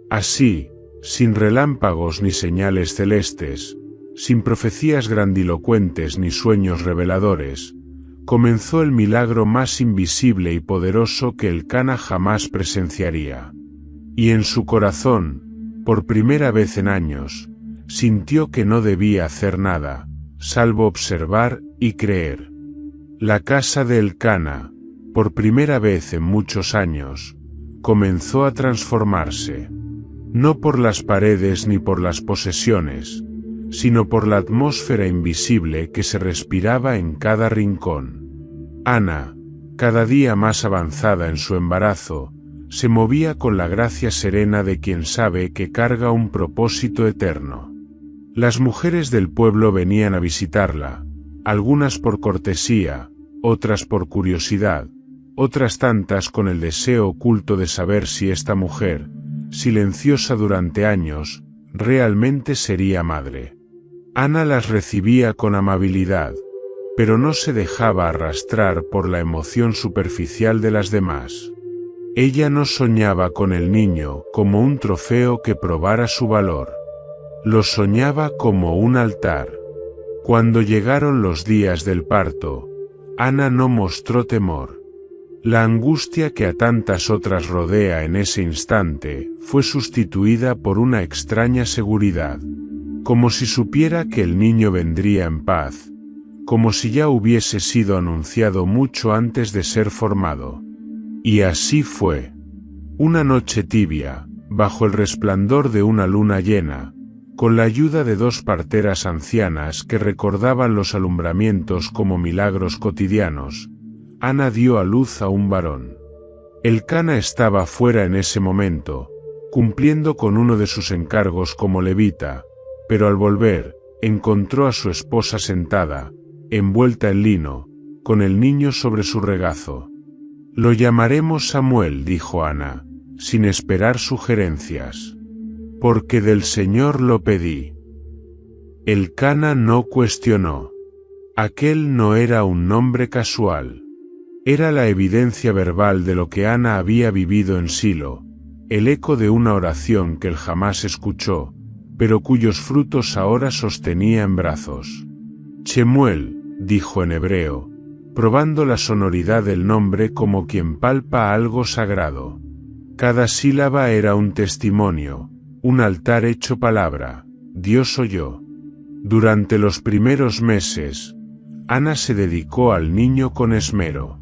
Así, sin relámpagos ni señales celestes, sin profecías grandilocuentes ni sueños reveladores, comenzó el milagro más invisible y poderoso que Elcana jamás presenciaría. Y en su corazón, por primera vez en años, sintió que no debía hacer nada, salvo observar y creer. La casa de Elcana, por primera vez en muchos años, comenzó a transformarse. No por las paredes ni por las posesiones, sino por la atmósfera invisible que se respiraba en cada rincón. Ana, cada día más avanzada en su embarazo, se movía con la gracia serena de quien sabe que carga un propósito eterno. Las mujeres del pueblo venían a visitarla, algunas por cortesía, otras por curiosidad, otras tantas con el deseo oculto de saber si esta mujer, silenciosa durante años, realmente sería madre. Ana las recibía con amabilidad, pero no se dejaba arrastrar por la emoción superficial de las demás. Ella no soñaba con el niño como un trofeo que probara su valor. Lo soñaba como un altar. Cuando llegaron los días del parto, Ana no mostró temor. La angustia que a tantas otras rodea en ese instante fue sustituida por una extraña seguridad, como si supiera que el niño vendría en paz, como si ya hubiese sido anunciado mucho antes de ser formado. Y así fue. Una noche tibia, bajo el resplandor de una luna llena, con la ayuda de 2 parteras ancianas que recordaban los alumbramientos como milagros cotidianos, Ana dio a luz a un varón. El Cana estaba fuera en ese momento, cumpliendo con uno de sus encargos como levita, pero al volver, encontró a su esposa sentada, envuelta en lino, con el niño sobre su regazo. «Lo llamaremos Samuel», dijo Ana, sin esperar sugerencias. «Porque del Señor lo pedí». El Cana no cuestionó. Aquel no era un nombre casual. Era la evidencia verbal de lo que Ana había vivido en Silo, el eco de una oración que él jamás escuchó, pero cuyos frutos ahora sostenía en brazos. «Shemuel», dijo en hebreo, probando la sonoridad del nombre como quien palpa algo sagrado. Cada sílaba era un testimonio, un altar hecho palabra. Dios oyó. Durante los primeros meses, Ana se dedicó al niño con esmero.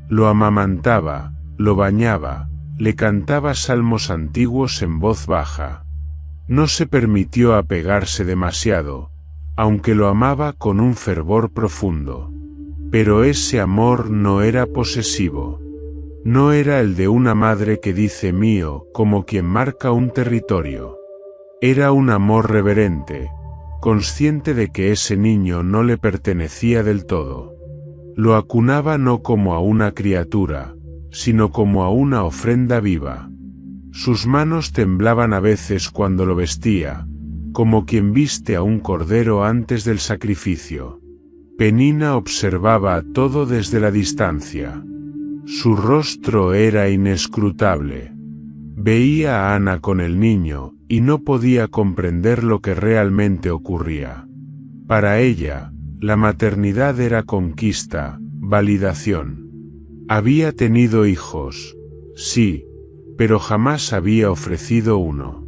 Lo amamantaba, lo bañaba, le cantaba salmos antiguos en voz baja. No se permitió apegarse demasiado, aunque lo amaba con un fervor profundo. Pero ese amor no era posesivo. No era el de una madre que dice mío como quien marca un territorio. Era un amor reverente, consciente de que ese niño no le pertenecía del todo. Lo acunaba no como a una criatura, sino como a una ofrenda viva. Sus manos temblaban a veces cuando lo vestía, como quien viste a un cordero antes del sacrificio. Penina observaba todo desde la distancia. Su rostro era inescrutable. Veía a Ana con el niño y no podía comprender lo que realmente ocurría. Para ella, la maternidad era conquista, validación. Había tenido hijos, sí, pero jamás había ofrecido uno.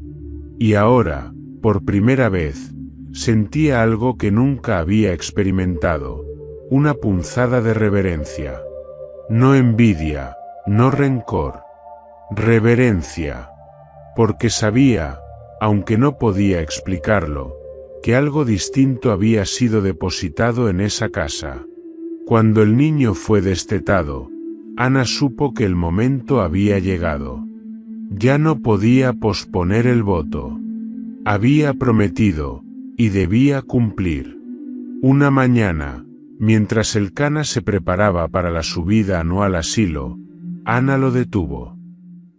Y ahora, por primera vez, sentía algo que nunca había experimentado, una punzada de reverencia. No envidia, no rencor. Reverencia. Porque sabía, aunque no podía explicarlo, que algo distinto había sido depositado en esa casa. Cuando el niño fue destetado, Ana supo que el momento había llegado. Ya no podía posponer el voto. Había prometido, y debía cumplir. Una mañana, mientras el Cana se preparaba para la subida anual a Silo, Ana lo detuvo.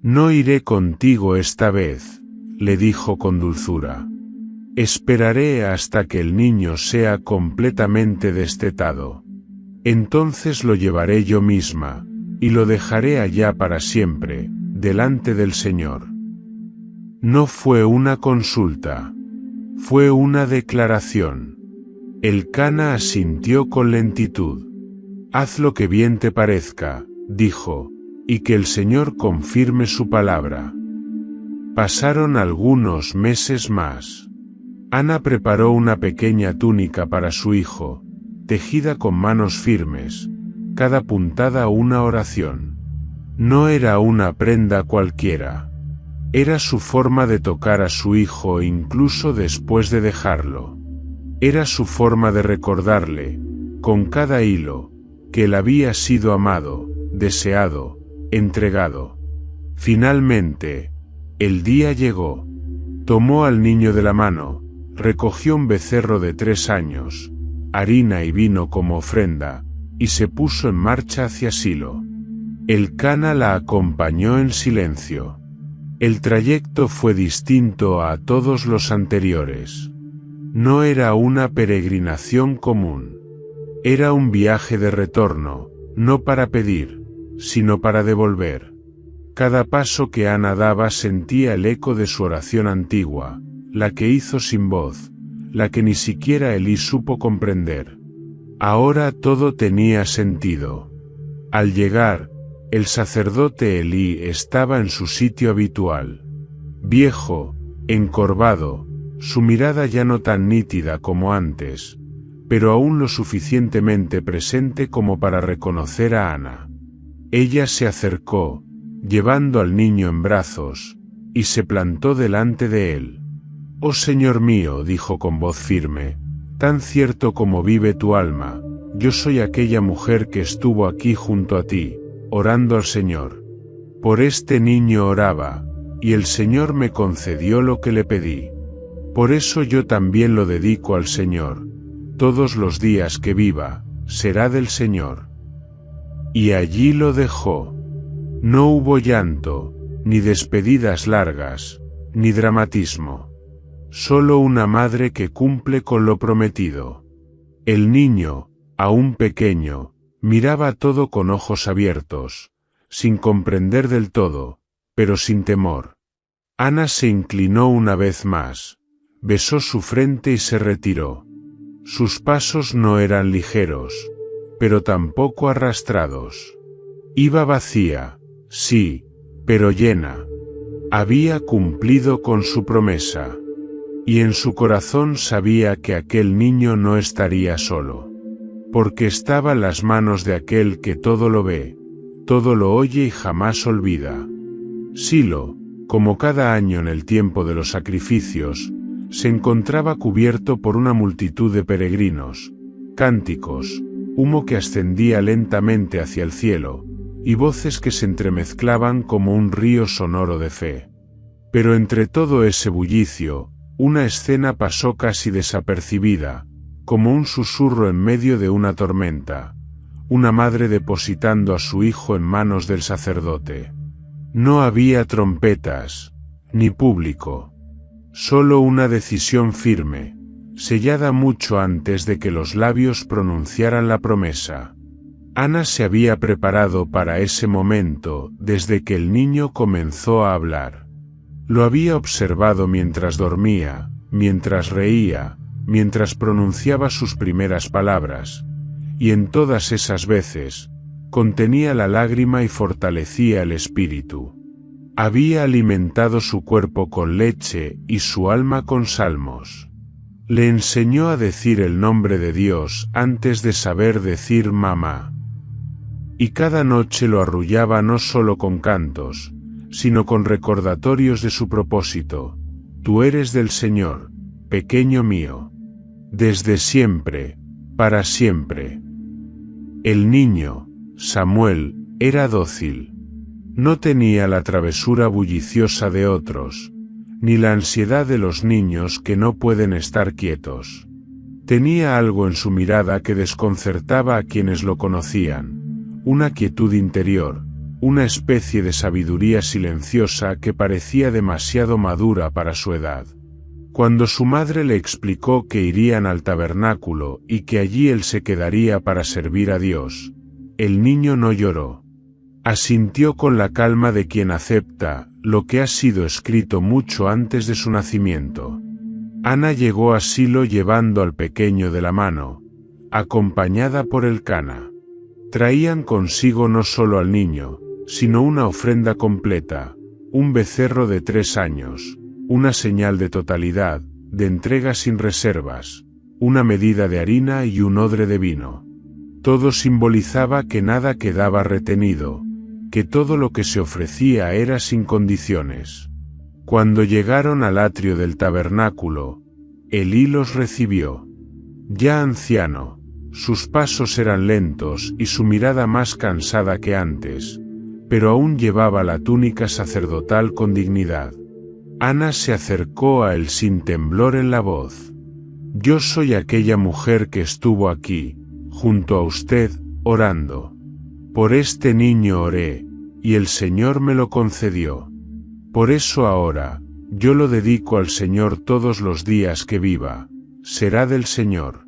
«No iré contigo esta vez», le dijo con dulzura. «Esperaré hasta que el niño sea completamente destetado. Entonces lo llevaré yo misma, y lo dejaré allá para siempre, delante del Señor». No fue una consulta. Fue una declaración. El Cana asintió con lentitud. «Haz lo que bien te parezca», dijo, «y que el Señor confirme su palabra». Pasaron algunos meses más. Ana preparó una pequeña túnica para su hijo, tejida con manos firmes, cada puntada una oración. No era una prenda cualquiera. Era su forma de tocar a su hijo incluso después de dejarlo. Era su forma de recordarle, con cada hilo, que él había sido amado, deseado, entregado. Finalmente, el día llegó. Tomó al niño de la mano, recogió un becerro de 3 años, harina y vino como ofrenda, y se puso en marcha hacia Silo. El Cana la acompañó en silencio. El trayecto fue distinto a todos los anteriores. No era una peregrinación común. Era un viaje de retorno, no para pedir, sino para devolver. Cada paso que Ana daba sentía el eco de su oración antigua, la que hizo sin voz, la que ni siquiera Elí supo comprender. Ahora todo tenía sentido. Al llegar, el sacerdote Elí estaba en su sitio habitual. Viejo, encorvado, su mirada ya no tan nítida como antes, pero aún lo suficientemente presente como para reconocer a Ana. Ella se acercó, llevando al niño en brazos, y se plantó delante de él. «Oh Señor mío», dijo con voz firme, «tan cierto como vive tu alma, yo soy aquella mujer que estuvo aquí junto a ti, orando al Señor. Por este niño oraba, y el Señor me concedió lo que le pedí. Por eso yo también lo dedico al Señor. Todos los días que viva, será del Señor». Y allí lo dejó. No hubo llanto, ni despedidas largas, ni dramatismo. Solo una madre que cumple con lo prometido. El niño, aún pequeño, miraba todo con ojos abiertos, sin comprender del todo, pero sin temor. Ana se inclinó una vez más, besó su frente y se retiró. Sus pasos no eran ligeros, pero tampoco arrastrados. Iba vacía, sí, pero llena. Había cumplido con su promesa. Y en su corazón sabía que aquel niño no estaría solo. Porque estaba en las manos de aquel que todo lo ve, todo lo oye y jamás olvida. Silo, como cada año en el tiempo de los sacrificios, se encontraba cubierto por una multitud de peregrinos, cánticos, humo que ascendía lentamente hacia el cielo, y voces que se entremezclaban como un río sonoro de fe. Pero entre todo ese bullicio, una escena pasó casi desapercibida, como un susurro en medio de una tormenta, una madre depositando a su hijo en manos del sacerdote. No había trompetas, ni público. Solo una decisión firme, sellada mucho antes de que los labios pronunciaran la promesa. Ana se había preparado para ese momento desde que el niño comenzó a hablar. Lo había observado mientras dormía, mientras reía, mientras pronunciaba sus primeras palabras, y en todas esas veces, contenía la lágrima y fortalecía el espíritu. Había alimentado su cuerpo con leche y su alma con salmos. Le enseñó a decir el nombre de Dios antes de saber decir mamá. Y cada noche lo arrullaba no solo con cantos, sino con recordatorios de su propósito. Tú eres del Señor, pequeño mío. Desde siempre, para siempre. El niño, Samuel, era dócil. No tenía la travesura bulliciosa de otros, ni la ansiedad de los niños que no pueden estar quietos. Tenía algo en su mirada que desconcertaba a quienes lo conocían, una quietud interior, una especie de sabiduría silenciosa que parecía demasiado madura para su edad. Cuando su madre le explicó que irían al tabernáculo y que allí él se quedaría para servir a Dios, el niño no lloró. Asintió con la calma de quien acepta lo que ha sido escrito mucho antes de su nacimiento. Ana llegó a Silo llevando al pequeño de la mano, acompañada por Elcana. Traían consigo no solo al niño, sino una ofrenda completa, un becerro de 3 años, una señal de totalidad, de entrega sin reservas, una medida de harina y un odre de vino. Todo simbolizaba que nada quedaba retenido, que todo lo que se ofrecía era sin condiciones. Cuando llegaron al atrio del tabernáculo, Elí los recibió. Ya anciano, sus pasos eran lentos y su mirada más cansada que antes, pero aún llevaba la túnica sacerdotal con dignidad. Ana se acercó a él sin temblor en la voz. Yo soy aquella mujer que estuvo aquí, junto a usted, orando. Por este niño oré, y el Señor me lo concedió. Por eso ahora, yo lo dedico al Señor todos los días que viva, será del Señor.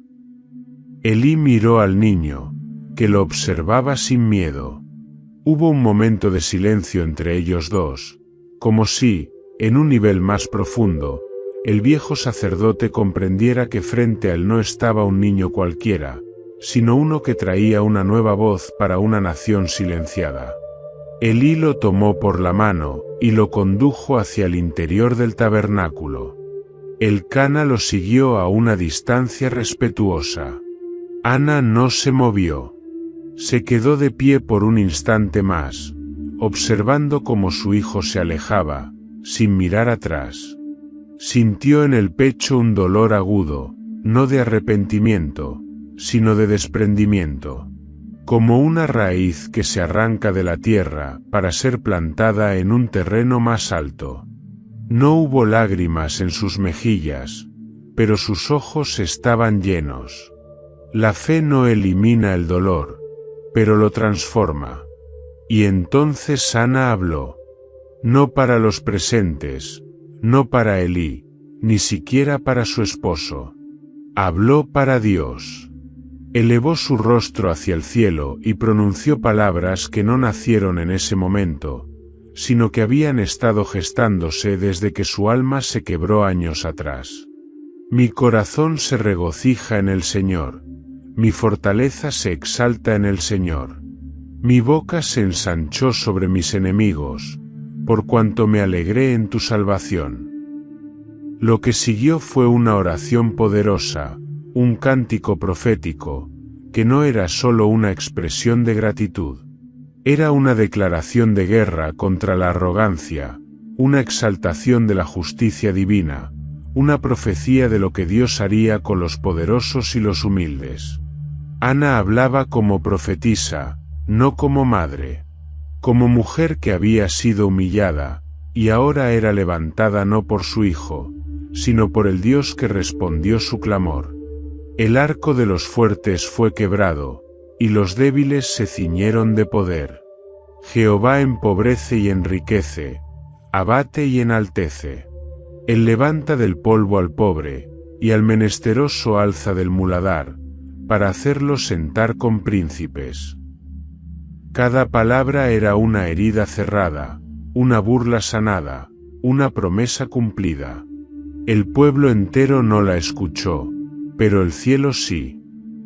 Elí miró al niño, que lo observaba sin miedo. Hubo un momento de silencio entre ellos dos, como si, en un nivel más profundo, el viejo sacerdote comprendiera que frente a él no estaba un niño cualquiera, sino uno que traía una nueva voz para una nación silenciada. Elí lo tomó por la mano, y lo condujo hacia el interior del tabernáculo. Elcana lo siguió a una distancia respetuosa. Ana no se movió. Se quedó de pie por un instante más, observando cómo su hijo se alejaba, sin mirar atrás. Sintió en el pecho un dolor agudo, no de arrepentimiento, sino de desprendimiento. Como una raíz que se arranca de la tierra para ser plantada en un terreno más alto. No hubo lágrimas en sus mejillas, pero sus ojos estaban llenos. La fe no elimina el dolor, pero lo transforma. Y entonces Ana habló. No para los presentes, no para Elí, ni siquiera para su esposo. Habló para Dios. Elevó su rostro hacia el cielo y pronunció palabras que no nacieron en ese momento, sino que habían estado gestándose desde que su alma se quebró años atrás. Mi corazón se regocija en el Señor, mi fortaleza se exalta en el Señor. Mi boca se ensanchó sobre mis enemigos, por cuanto me alegré en tu salvación. Lo que siguió fue una oración poderosa, un cántico profético, que no era solo una expresión de gratitud. Era una declaración de guerra contra la arrogancia, una exaltación de la justicia divina, una profecía de lo que Dios haría con los poderosos y los humildes. Ana hablaba como profetisa, no como madre. Como mujer que había sido humillada, y ahora era levantada no por su hijo, sino por el Dios que respondió su clamor. El arco de los fuertes fue quebrado, y los débiles se ciñeron de poder. Jehová empobrece y enriquece, abate y enaltece. Él levanta del polvo al pobre, y al menesteroso alza del muladar, para hacerlo sentar con príncipes. Cada palabra era una herida cerrada, una burla sanada, una promesa cumplida. El pueblo entero no la escuchó, pero el cielo sí.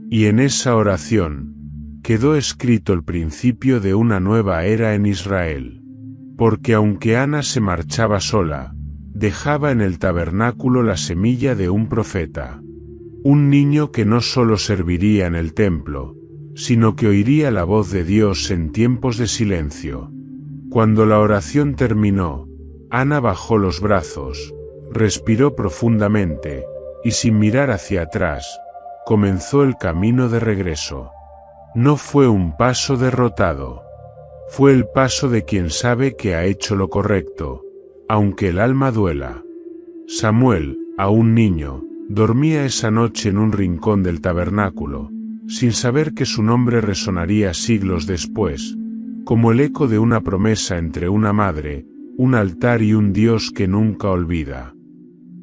Y en esa oración quedó escrito el principio de una nueva era en Israel. Porque aunque Ana se marchaba sola, dejaba en el tabernáculo la semilla de un profeta. Un niño que no solo serviría en el templo, sino que oiría la voz de Dios en tiempos de silencio. Cuando la oración terminó, Ana bajó los brazos, respiró profundamente, y sin mirar hacia atrás, comenzó el camino de regreso. No fue un paso derrotado. Fue el paso de quien sabe que ha hecho lo correcto, aunque el alma duela. Samuel, aún niño, dormía esa noche en un rincón del tabernáculo, sin saber que su nombre resonaría siglos después, como el eco de una promesa entre una madre, un altar y un Dios que nunca olvida.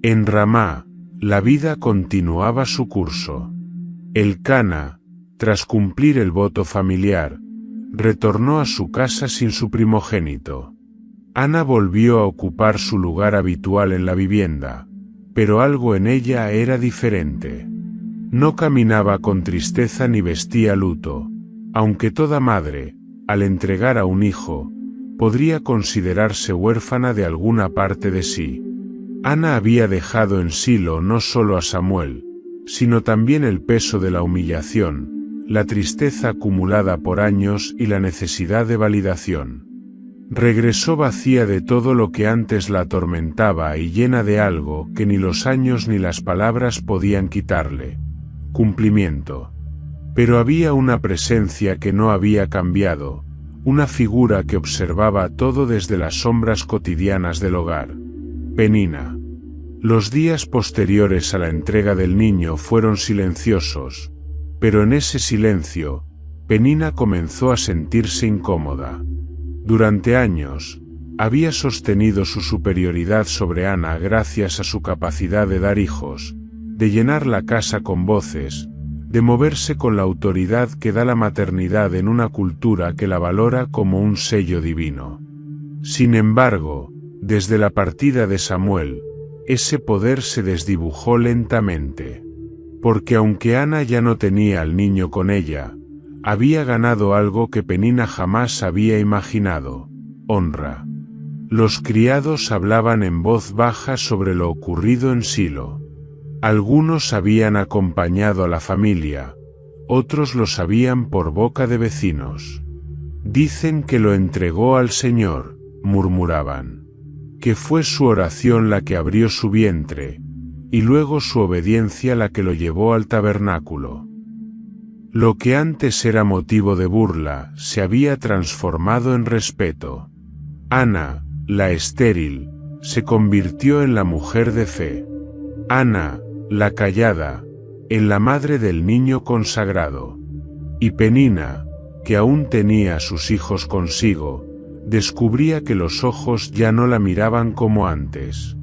En Ramá, la vida continuaba su curso. Elcana, tras cumplir el voto familiar, retornó a su casa sin su primogénito. Ana volvió a ocupar su lugar habitual en la vivienda, pero algo en ella era diferente. No caminaba con tristeza ni vestía luto, aunque toda madre, al entregar a un hijo, podría considerarse huérfana de alguna parte de sí. Ana había dejado en Silo no solo a Samuel, sino también el peso de la humillación, la tristeza acumulada por años y la necesidad de validación. Regresó vacía de todo lo que antes la atormentaba y llena de algo que ni los años ni las palabras podían quitarle: cumplimiento. Pero había una presencia que no había cambiado, una figura que observaba todo desde las sombras cotidianas del hogar: Penina. Los días posteriores a la entrega del niño fueron silenciosos, pero en ese silencio, Penina comenzó a sentirse incómoda. Durante años, había sostenido su superioridad sobre Ana gracias a su capacidad de dar hijos, de llenar la casa con voces, de moverse con la autoridad que da la maternidad en una cultura que la valora como un sello divino. Sin embargo, desde la partida de Samuel, ese poder se desdibujó lentamente. Porque aunque Ana ya no tenía al niño con ella, había ganado algo que Penina jamás había imaginado: honra. Los criados hablaban en voz baja sobre lo ocurrido en Silo. Algunos habían acompañado a la familia, otros lo sabían por boca de vecinos. Dicen que lo entregó al Señor, murmuraban. Que fue su oración la que abrió su vientre, y luego su obediencia la que lo llevó al tabernáculo. Lo que antes era motivo de burla se había transformado en respeto. Ana, la estéril, se convirtió en la mujer de fe. Ana, la callada, en la madre del niño consagrado. Y Penina, que aún tenía a sus hijos consigo, descubría que los ojos ya no la miraban como antes.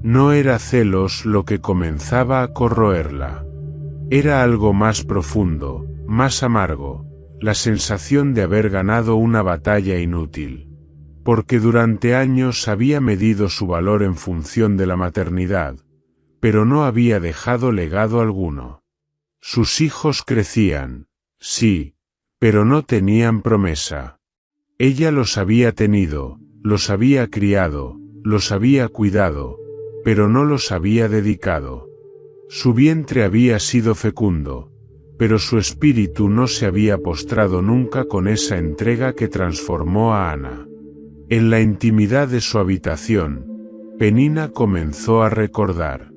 No era celos lo que comenzaba a corroerla. Era algo más profundo, más amargo, la sensación de haber ganado una batalla inútil. Porque durante años había medido su valor en función de la maternidad, pero no había dejado legado alguno. Sus hijos crecían, sí, pero no tenían promesa. Ella los había tenido, los había criado, los había cuidado, pero no los había dedicado. Su vientre había sido fecundo, pero su espíritu no se había postrado nunca con esa entrega que transformó a Ana. En la intimidad de su habitación, Penina comenzó a recordar.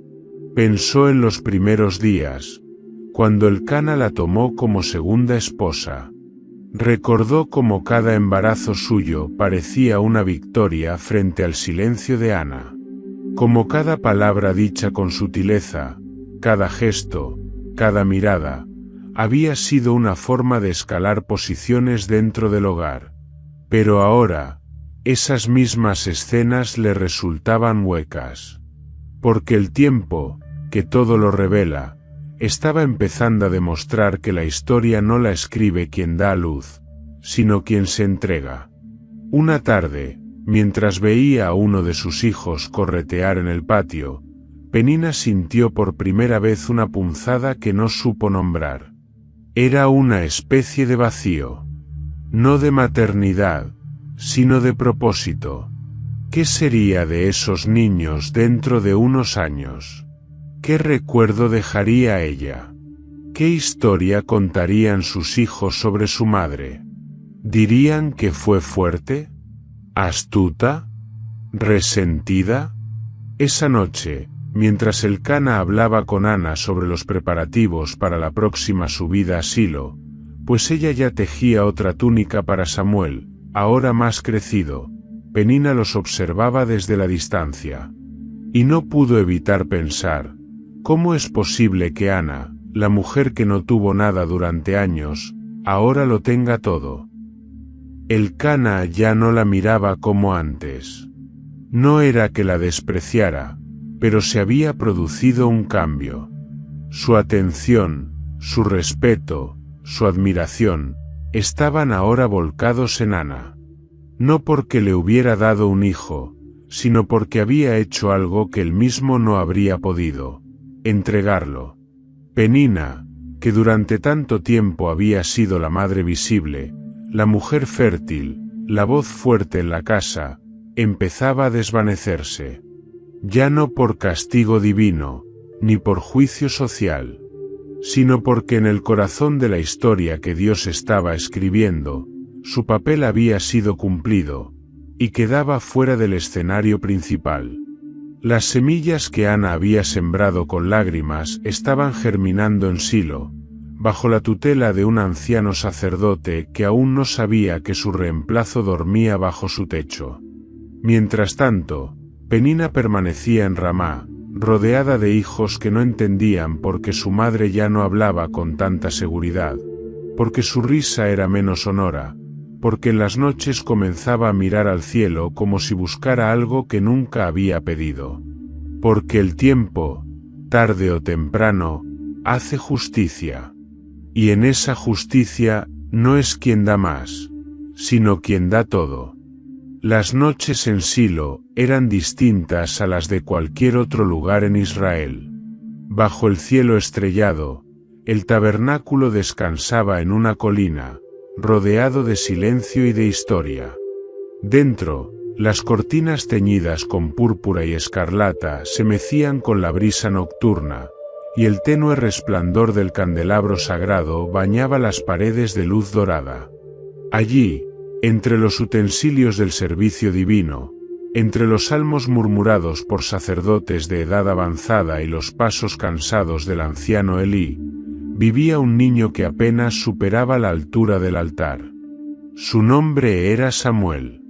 Pensó en los primeros días, cuando Elcana la tomó como segunda esposa. Recordó cómo cada embarazo suyo parecía una victoria frente al silencio de Ana. Como cada palabra dicha con sutileza, cada gesto, cada mirada, había sido una forma de escalar posiciones dentro del hogar. Pero ahora, esas mismas escenas le resultaban huecas. Porque el tiempo, que todo lo revela, estaba empezando a demostrar que la historia no la escribe quien da a luz, sino quien se entrega. Una tarde, mientras veía a uno de sus hijos corretear en el patio, Penina sintió por primera vez una punzada que no supo nombrar. Era una especie de vacío. No de maternidad, sino de propósito. ¿Qué sería de esos niños dentro de unos años? ¿Qué recuerdo dejaría ella? ¿Qué historia contarían sus hijos sobre su madre? ¿Dirían que fue fuerte? ¿Astuta? ¿Resentida? Esa noche, mientras Elcana hablaba con Ana sobre los preparativos para la próxima subida a Silo, pues ella ya tejía otra túnica para Samuel, ahora más crecido, Penina los observaba desde la distancia. Y no pudo evitar pensar, ¿cómo es posible que Ana, la mujer que no tuvo nada durante años, ahora lo tenga todo? Elcana ya no la miraba como antes. No era que la despreciara, pero se había producido un cambio. Su atención, su respeto, su admiración, estaban ahora volcados en Ana. No porque le hubiera dado un hijo, sino porque había hecho algo que él mismo no habría podido: entregarlo. Penina, que durante tanto tiempo había sido la madre visible, la mujer fértil, la voz fuerte en la casa, empezaba a desvanecerse. Ya no por castigo divino, ni por juicio social, sino porque en el corazón de la historia que Dios estaba escribiendo, su papel había sido cumplido, y quedaba fuera del escenario principal. Las semillas que Ana había sembrado con lágrimas estaban germinando en Silo, bajo la tutela de un anciano sacerdote que aún no sabía que su reemplazo dormía bajo su techo. Mientras tanto, Penina permanecía en Ramá, rodeada de hijos que no entendían por qué su madre ya no hablaba con tanta seguridad, porque su risa era menos sonora, porque en las noches comenzaba a mirar al cielo como si buscara algo que nunca había pedido. Porque el tiempo, tarde o temprano, hace justicia. Y en esa justicia, no es quien da más, sino quien da todo. Las noches en Silo eran distintas a las de cualquier otro lugar en Israel. Bajo el cielo estrellado, el tabernáculo descansaba en una colina, rodeado de silencio y de historia. Dentro, las cortinas teñidas con púrpura y escarlata se mecían con la brisa nocturna, y el tenue resplandor del candelabro sagrado bañaba las paredes de luz dorada. Allí, Entre los utensilios del servicio divino, entre los salmos murmurados por sacerdotes de edad avanzada y los pasos cansados del anciano Elí, vivía un niño que apenas superaba la altura del altar. Su nombre era Samuel.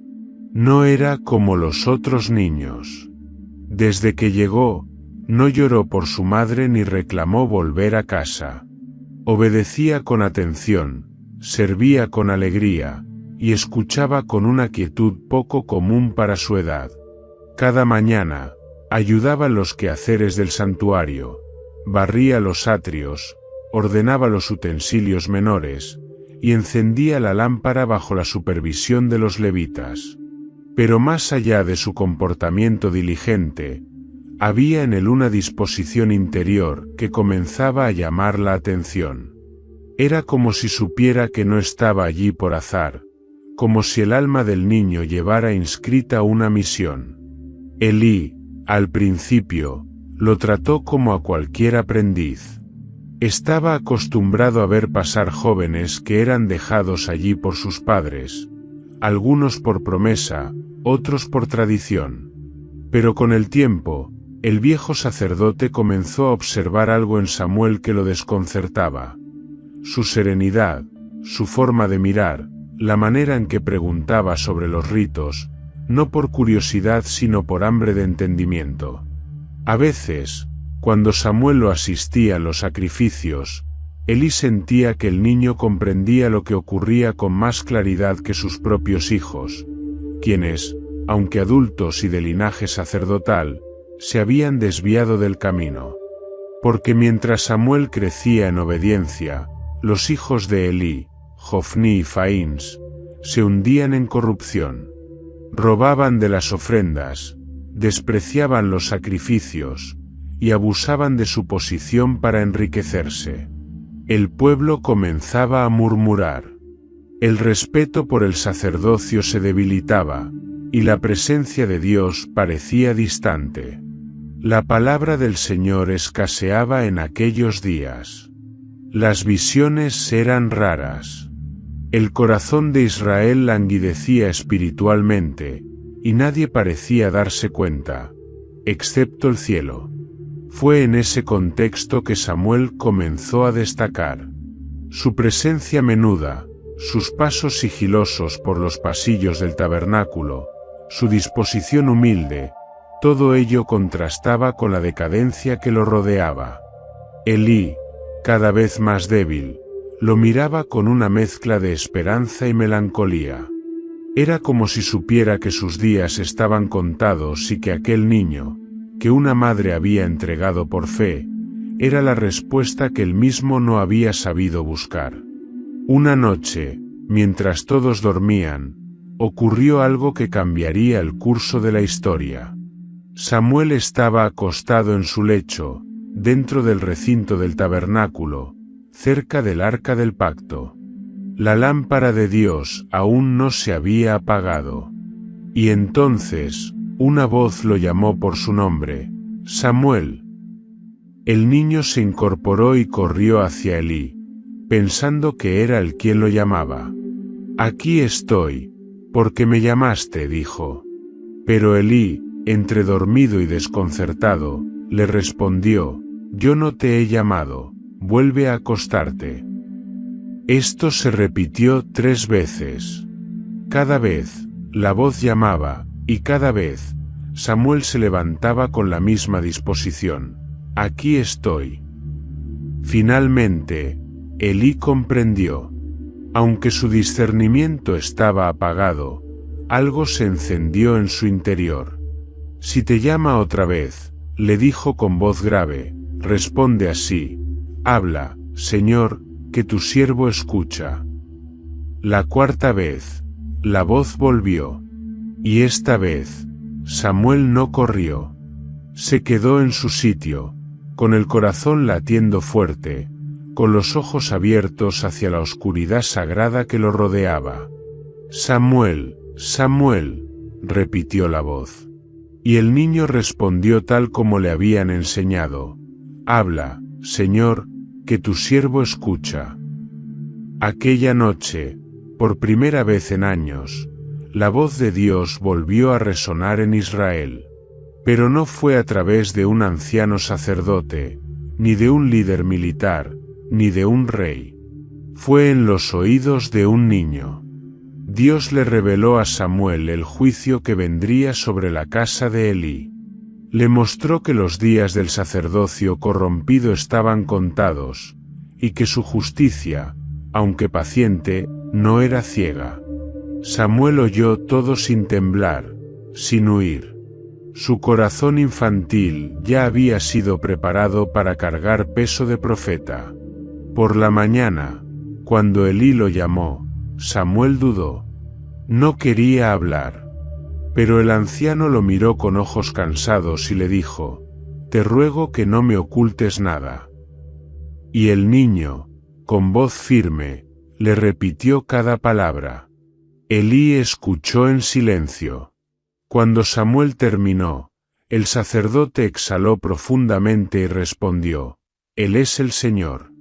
No era como los otros niños. Desde que llegó, no lloró por su madre ni reclamó volver a casa. Obedecía con atención, servía con alegría, y escuchaba con una quietud poco común para su edad. Cada mañana, ayudaba en los quehaceres del santuario, barría los atrios, ordenaba los utensilios menores, y encendía la lámpara bajo la supervisión de los levitas. Pero más allá de su comportamiento diligente, había en él una disposición interior que comenzaba a llamar la atención. Era como si supiera que no estaba allí por azar, como si el alma del niño llevara inscrita una misión. Elí, al principio, lo trató como a cualquier aprendiz. Estaba acostumbrado a ver pasar jóvenes que eran dejados allí por sus padres, algunos por promesa, otros por tradición. Pero con el tiempo, el viejo sacerdote comenzó a observar algo en Samuel que lo desconcertaba. Su serenidad, su forma de mirar, la manera en que preguntaba sobre los ritos, no por curiosidad sino por hambre de entendimiento. A veces, cuando Samuel lo asistía en los sacrificios, Elí sentía que el niño comprendía lo que ocurría con más claridad que sus propios hijos, quienes, aunque adultos y de linaje sacerdotal, se habían desviado del camino. Porque mientras Samuel crecía en obediencia, los hijos de Elí, Jofní y Faíns, se hundían en corrupción. Robaban de las ofrendas, despreciaban los sacrificios, y abusaban de su posición para enriquecerse. El pueblo comenzaba a murmurar. El respeto por el sacerdocio se debilitaba, y la presencia de Dios parecía distante. La palabra del Señor escaseaba en aquellos días. Las visiones eran raras. El corazón de Israel languidecía espiritualmente, y nadie parecía darse cuenta, excepto el cielo. Fue en ese contexto que Samuel comenzó a destacar. Su presencia menuda, sus pasos sigilosos por los pasillos del tabernáculo, su disposición humilde, todo ello contrastaba con la decadencia que lo rodeaba. Elí, cada vez más débil, lo miraba con una mezcla de esperanza y melancolía. Era como si supiera que sus días estaban contados y que aquel niño, que una madre había entregado por fe, era la respuesta que él mismo no había sabido buscar. Una noche, mientras todos dormían, ocurrió algo que cambiaría el curso de la historia. Samuel estaba acostado en su lecho, dentro del recinto del tabernáculo, cerca del arca del pacto. La lámpara de Dios aún no se había apagado. Y entonces, una voz lo llamó por su nombre, Samuel. El niño se incorporó y corrió hacia Elí, pensando que era él quien lo llamaba. Aquí estoy, porque me llamaste, dijo. Pero Elí, entre dormido y desconcertado, le respondió, yo no te he llamado, vuelve a acostarte. Esto se repitió 3 veces. Cada vez, la voz llamaba, y cada vez, Samuel se levantaba con la misma disposición. Aquí estoy. Finalmente, Elí comprendió. Aunque su discernimiento estaba apagado, algo se encendió en su interior. Si te llama otra vez, le dijo con voz grave, responde así, habla, Señor, que tu siervo escucha. La 4ª vez, la voz volvió. Y esta vez, Samuel no corrió. Se quedó en su sitio, con el corazón latiendo fuerte, con los ojos abiertos hacia la oscuridad sagrada que lo rodeaba. Samuel, Samuel, repitió la voz. Y el niño respondió tal como le habían enseñado. Habla, Señor, que tu siervo escucha. Aquella noche, Por primera vez en años, la voz de Dios volvió a resonar en Israel. Pero no fue a través de un anciano sacerdote, ni de un líder militar, ni de un rey. Fue en los oídos de un niño. Dios le reveló a Samuel el juicio que vendría sobre la casa de Elí. Le mostró que los días del sacerdocio corrompido estaban contados, y que su justicia, aunque paciente, no era ciega. Samuel oyó todo sin temblar, sin huir. Su corazón infantil ya había sido preparado para cargar peso de profeta. Por la mañana, cuando Elí lo llamó, Samuel dudó. No quería hablar. Pero el anciano lo miró con ojos cansados y le dijo: «Te ruego que no me ocultes nada». Y el niño, con voz firme, le repitió cada palabra. Elí escuchó en silencio. Cuando Samuel terminó, el sacerdote exhaló profundamente y respondió: «Él es el Señor.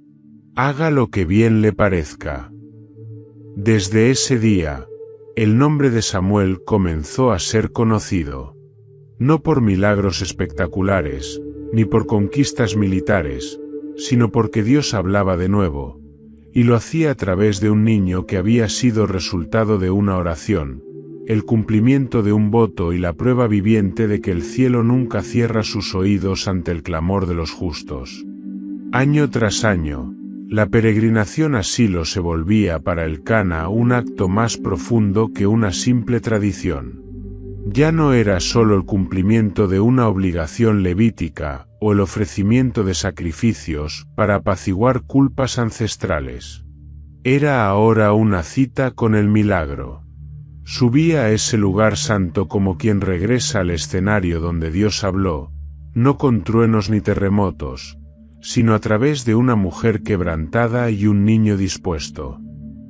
Haga lo que bien le parezca». Desde ese día, el nombre de Samuel comenzó a ser conocido. No por milagros espectaculares, ni por conquistas militares, sino porque Dios hablaba de nuevo, y lo hacía a través de un niño que había sido resultado de una oración, el cumplimiento de un voto y la prueba viviente de que el cielo nunca cierra sus oídos ante el clamor de los justos. Año tras año, la peregrinación a Silo se volvía para Elcana un acto más profundo que una simple tradición. Ya no era solo el cumplimiento de una obligación levítica o el ofrecimiento de sacrificios para apaciguar culpas ancestrales. Era ahora una cita con el milagro. Subía a ese lugar santo como quien regresa al escenario donde Dios habló, no con truenos ni terremotos, sino a través de una mujer quebrantada y un niño dispuesto.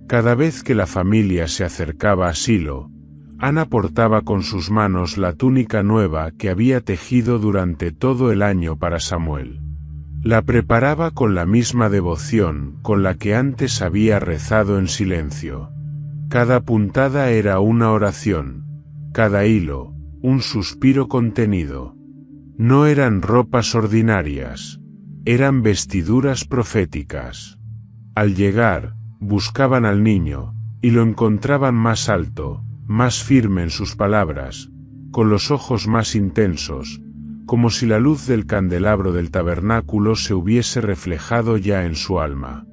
Cada vez que la familia se acercaba a Silo, Ana portaba con sus manos la túnica nueva que había tejido durante todo el año para Samuel. La preparaba con la misma devoción con la que antes había rezado en silencio. Cada puntada era una oración, cada hilo, un suspiro contenido. No eran ropas ordinarias. Eran vestiduras proféticas. Al llegar, buscaban al niño, y lo encontraban más alto, más firme en sus palabras, con los ojos más intensos, como si la luz del candelabro del tabernáculo se hubiese reflejado ya en su alma.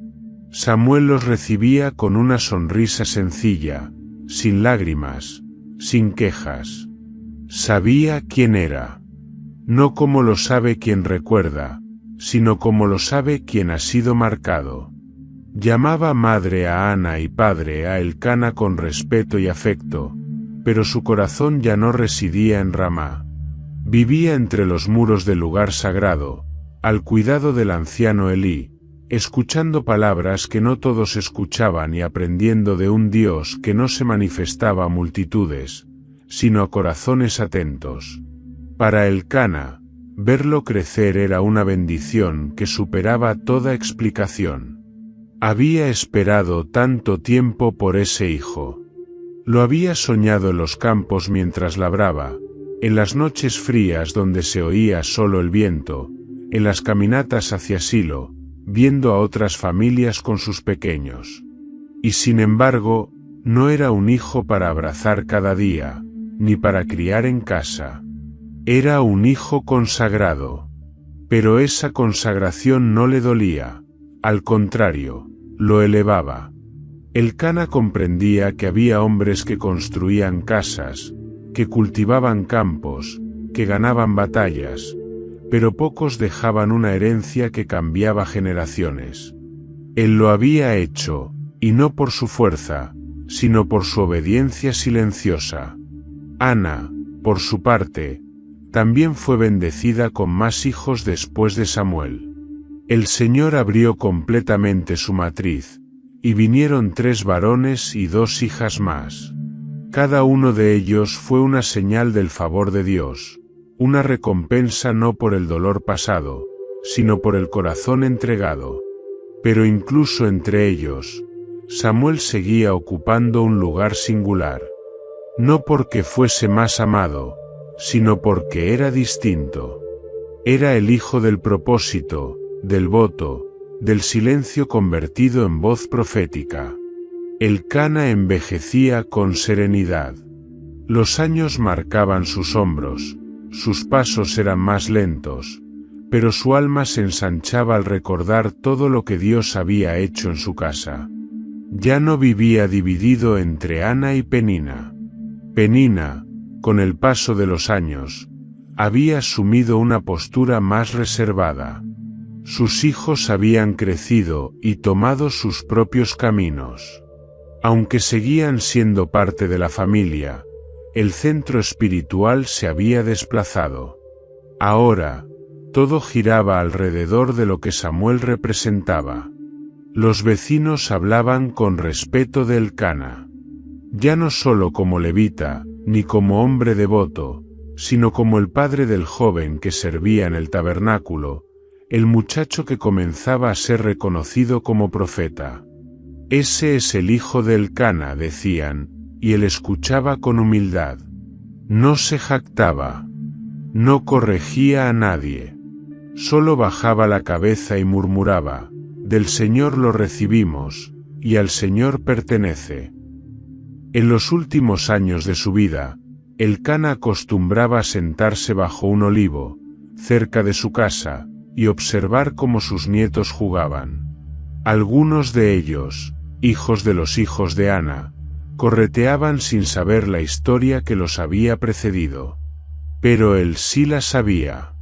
Samuel los recibía con una sonrisa sencilla, sin lágrimas, sin quejas. Sabía quién era. No como lo sabe quien recuerda, sino como lo sabe quien ha sido marcado. Llamaba madre a Ana y padre a Elcana con respeto y afecto, pero su corazón ya no residía en Ramá. Vivía entre los muros del lugar sagrado, al cuidado del anciano Elí, escuchando palabras que no todos escuchaban y aprendiendo de un Dios que no se manifestaba a multitudes, sino a corazones atentos. Para Elcana, verlo crecer era una bendición que superaba toda explicación. Había esperado tanto tiempo por ese hijo. Lo había soñado en los campos mientras labraba, en las noches frías donde se oía solo el viento, en las caminatas hacia Silo, viendo a otras familias con sus pequeños. Y sin embargo, no era un hijo para abrazar cada día, ni para criar en casa. Era un hijo consagrado. Pero esa consagración no le dolía, al contrario, lo elevaba. Elcana comprendía que había hombres que construían casas, que cultivaban campos, que ganaban batallas, pero pocos dejaban una herencia que cambiaba generaciones. Él lo había hecho, y no por su fuerza, sino por su obediencia silenciosa. Ana, por su parte, también fue bendecida con más hijos después de Samuel. El Señor abrió completamente su matriz, y vinieron 3 varones y 2 hijas más. Cada uno de ellos fue una señal del favor de Dios, una recompensa no por el dolor pasado, sino por el corazón entregado. Pero incluso entre ellos, Samuel seguía ocupando un lugar singular. No porque fuese más amado, sino porque era distinto. Era el hijo del propósito, del voto, del silencio convertido en voz profética. Elcana envejecía con serenidad. Los años marcaban sus hombros, sus pasos eran más lentos, pero su alma se ensanchaba al recordar todo lo que Dios había hecho en su casa. Ya no vivía dividido entre Ana y Penina. Penina, con el paso de los años, había asumido una postura más reservada. Sus hijos habían crecido y tomado sus propios caminos. Aunque seguían siendo parte de la familia, el centro espiritual se había desplazado. Ahora, todo giraba alrededor de lo que Samuel representaba. Los vecinos hablaban con respeto de Elcana. Ya no solo como levita, ni como hombre devoto, sino como el padre del joven que servía en el tabernáculo, el muchacho que comenzaba a ser reconocido como profeta. Ese es el hijo de Elcana, decían, y él escuchaba con humildad. No se jactaba. No corregía a nadie. Solo bajaba la cabeza y murmuraba, del Señor lo recibimos, y al Señor pertenece. En los últimos años de su vida, Elcana acostumbraba a sentarse bajo un olivo, cerca de su casa, y observar cómo sus nietos jugaban. Algunos de ellos, hijos de los hijos de Ana, correteaban sin saber la historia que los había precedido. Pero él sí la sabía.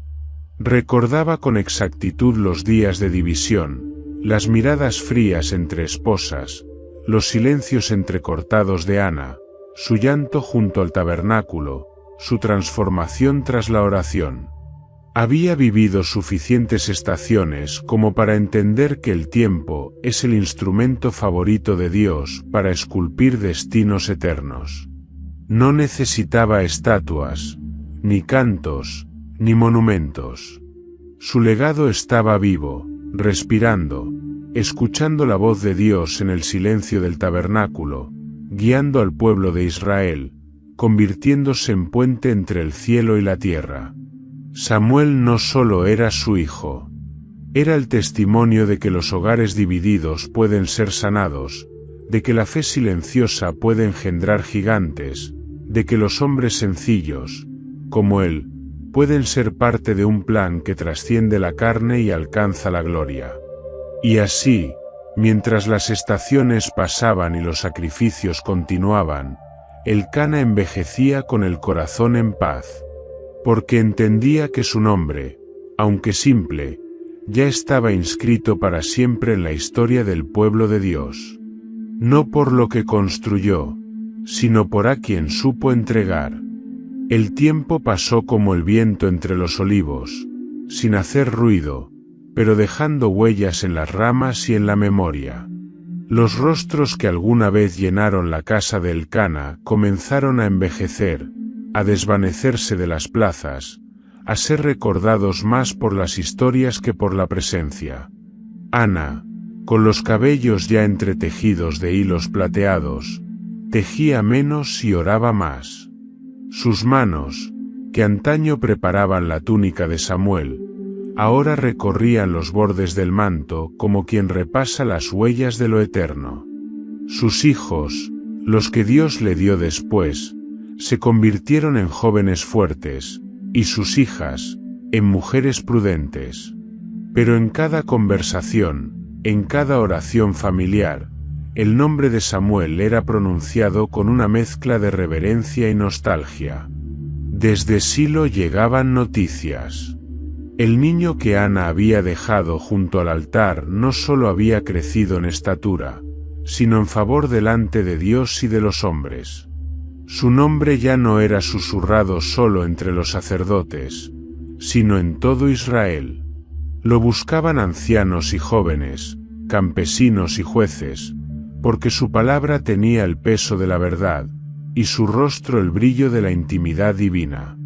Recordaba con exactitud los días de división, las miradas frías entre esposas, los silencios entrecortados de Ana, su llanto junto al tabernáculo, su transformación tras la oración. Había vivido suficientes estaciones como para entender que el tiempo es el instrumento favorito de Dios para esculpir destinos eternos. No necesitaba estatuas, ni cantos, ni monumentos. Su legado estaba vivo, respirando, escuchando la voz de Dios en el silencio del tabernáculo, guiando al pueblo de Israel, convirtiéndose en puente entre el cielo y la tierra. Samuel no solo era su hijo. Era el testimonio de que los hogares divididos pueden ser sanados, de que la fe silenciosa puede engendrar gigantes, de que los hombres sencillos, como él, pueden ser parte de un plan que trasciende la carne y alcanza la gloria. Y así, mientras las estaciones pasaban y los sacrificios continuaban, Elcana envejecía con el corazón en paz, porque entendía que su nombre, aunque simple, ya estaba inscrito para siempre en la historia del pueblo de Dios. No por lo que construyó, sino por a quien supo entregar. El tiempo pasó como el viento entre los olivos, sin hacer ruido, pero dejando huellas en las ramas y en la memoria. Los rostros que alguna vez llenaron la casa de Elcana comenzaron a envejecer, a desvanecerse de las plazas, a ser recordados más por las historias que por la presencia. Ana, con los cabellos ya entretejidos de hilos plateados, tejía menos y oraba más. Sus manos, que antaño preparaban la túnica de Samuel, ahora recorrían los bordes del manto como quien repasa las huellas de lo eterno. Sus hijos, los que Dios le dio después, se convirtieron en jóvenes fuertes, y sus hijas, en mujeres prudentes. Pero en cada conversación, en cada oración familiar, el nombre de Samuel era pronunciado con una mezcla de reverencia y nostalgia. Desde Silo llegaban noticias. El niño que Ana había dejado junto al altar no solo había crecido en estatura, sino en favor delante de Dios y de los hombres. Su nombre ya no era susurrado solo entre los sacerdotes, sino en todo Israel. Lo buscaban ancianos y jóvenes, campesinos y jueces, porque su palabra tenía el peso de la verdad, y su rostro el brillo de la intimidad divina.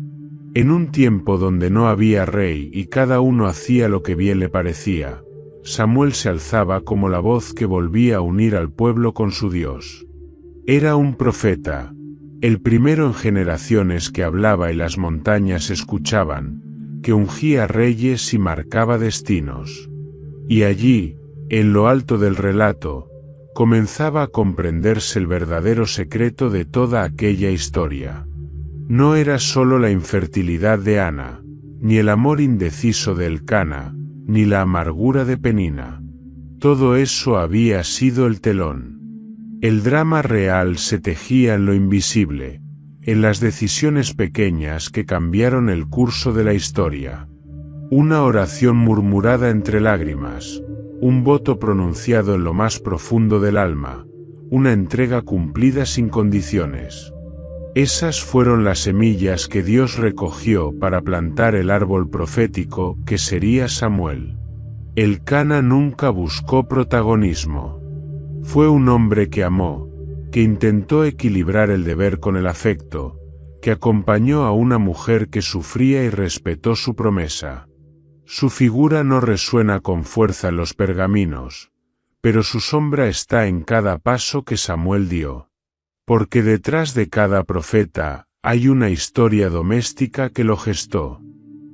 En un tiempo donde no había rey y cada uno hacía lo que bien le parecía, Samuel se alzaba como la voz que volvía a unir al pueblo con su Dios. Era un profeta, el primero en generaciones que hablaba y las montañas escuchaban, que ungía reyes y marcaba destinos. Y allí, en lo alto del relato, comenzaba a comprenderse el verdadero secreto de toda aquella historia. No era solo la infertilidad de Ana, ni el amor indeciso de Elcana, ni la amargura de Penina. Todo eso había sido el telón. El drama real se tejía en lo invisible, en las decisiones pequeñas que cambiaron el curso de la historia. Una oración murmurada entre lágrimas, un voto pronunciado en lo más profundo del alma, una entrega cumplida sin condiciones. Esas fueron las semillas que Dios recogió para plantar el árbol profético que sería Samuel. Elcana nunca buscó protagonismo. Fue un hombre que amó, que intentó equilibrar el deber con el afecto, que acompañó a una mujer que sufría y respetó su promesa. Su figura no resuena con fuerza en los pergaminos, pero su sombra está en cada paso que Samuel dio. Porque detrás de cada profeta hay una historia doméstica que lo gestó.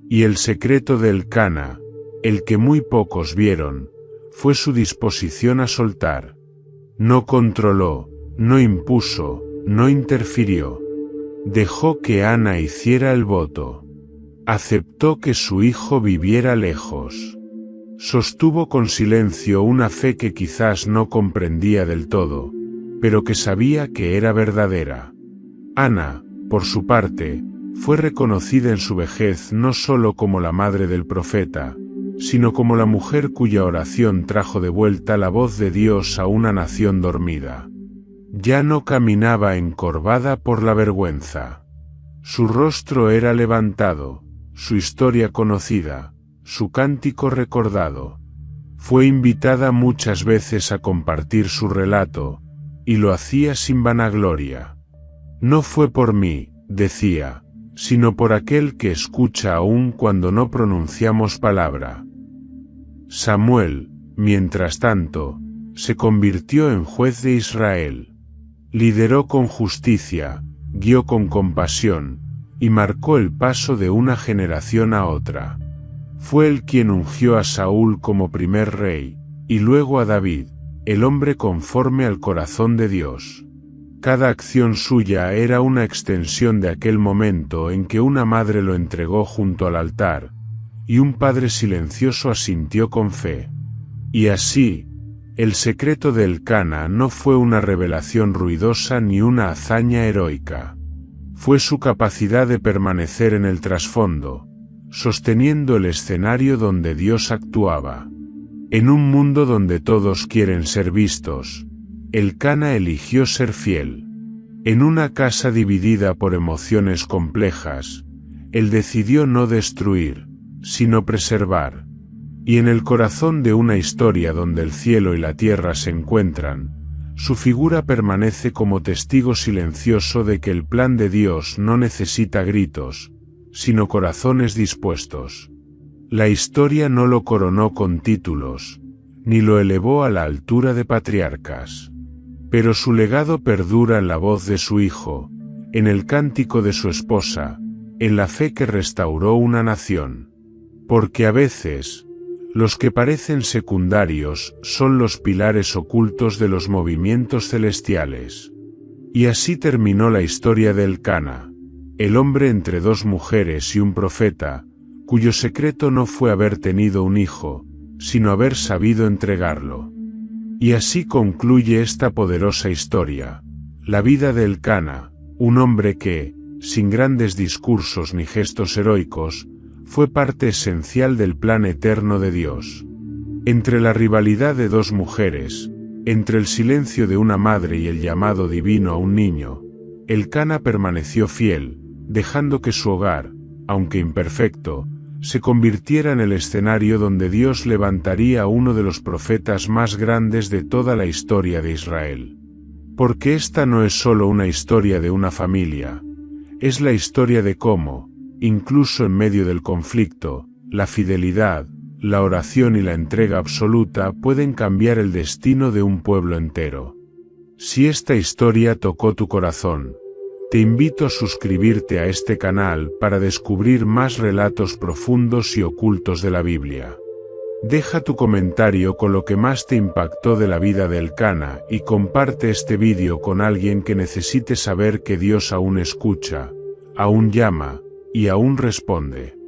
Y el secreto de Elcana, el que muy pocos vieron, fue su disposición a soltar. No controló, no impuso, no interfirió. Dejó que Ana hiciera el voto. Aceptó que su hijo viviera lejos. Sostuvo con silencio una fe que quizás no comprendía del todo, pero que sabía que era verdadera. Ana, por su parte, fue reconocida en su vejez no solo como la madre del profeta, sino como la mujer cuya oración trajo de vuelta la voz de Dios a una nación dormida. Ya no caminaba encorvada por la vergüenza. Su rostro era levantado, su historia conocida, su cántico recordado. Fue invitada muchas veces a compartir su relato, y lo hacía sin vanagloria. No fue por mí, decía, sino por aquel que escucha aún cuando no pronunciamos palabra. Samuel, mientras tanto, se convirtió en juez de Israel. Lideró con justicia, guió con compasión, y marcó el paso de una generación a otra. Fue él quien ungió a Saúl como primer rey, y luego a David, el hombre conforme al corazón de Dios. Cada acción suya era una extensión de aquel momento en que una madre lo entregó junto al altar, y un padre silencioso asintió con fe. Y así, el secreto de Elcana no fue una revelación ruidosa ni una hazaña heroica. Fue su capacidad de permanecer en el trasfondo, sosteniendo el escenario donde Dios actuaba. En un mundo donde todos quieren ser vistos, Elcana eligió ser fiel. En una casa dividida por emociones complejas, él decidió no destruir, sino preservar. Y en el corazón de una historia donde el cielo y la tierra se encuentran, su figura permanece como testigo silencioso de que el plan de Dios no necesita gritos, sino corazones dispuestos. La historia no lo coronó con títulos, ni lo elevó a la altura de patriarcas. Pero su legado perdura en la voz de su hijo, en el cántico de su esposa, en la fe que restauró una nación. Porque a veces, los que parecen secundarios son los pilares ocultos de los movimientos celestiales. Y así terminó la historia de Elcana, el hombre entre dos mujeres y un profeta, cuyo secreto no fue haber tenido un hijo, sino haber sabido entregarlo. Y así concluye esta poderosa historia, la vida de Elcana, un hombre que, sin grandes discursos ni gestos heroicos, fue parte esencial del plan eterno de Dios. Entre la rivalidad de dos mujeres, entre el silencio de una madre y el llamado divino a un niño, Elcana permaneció fiel, dejando que su hogar, aunque imperfecto, se convirtiera en el escenario donde Dios levantaría a uno de los profetas más grandes de toda la historia de Israel. Porque esta no es solo una historia de una familia, es la historia de cómo, incluso en medio del conflicto, la fidelidad, la oración y la entrega absoluta pueden cambiar el destino de un pueblo entero. Si esta historia tocó tu corazón, te invito a suscribirte a este canal para descubrir más relatos profundos y ocultos de la Biblia. Deja tu comentario con lo que más te impactó de la vida de Elcana y comparte este vídeo con alguien que necesite saber que Dios aún escucha, aún llama y aún responde.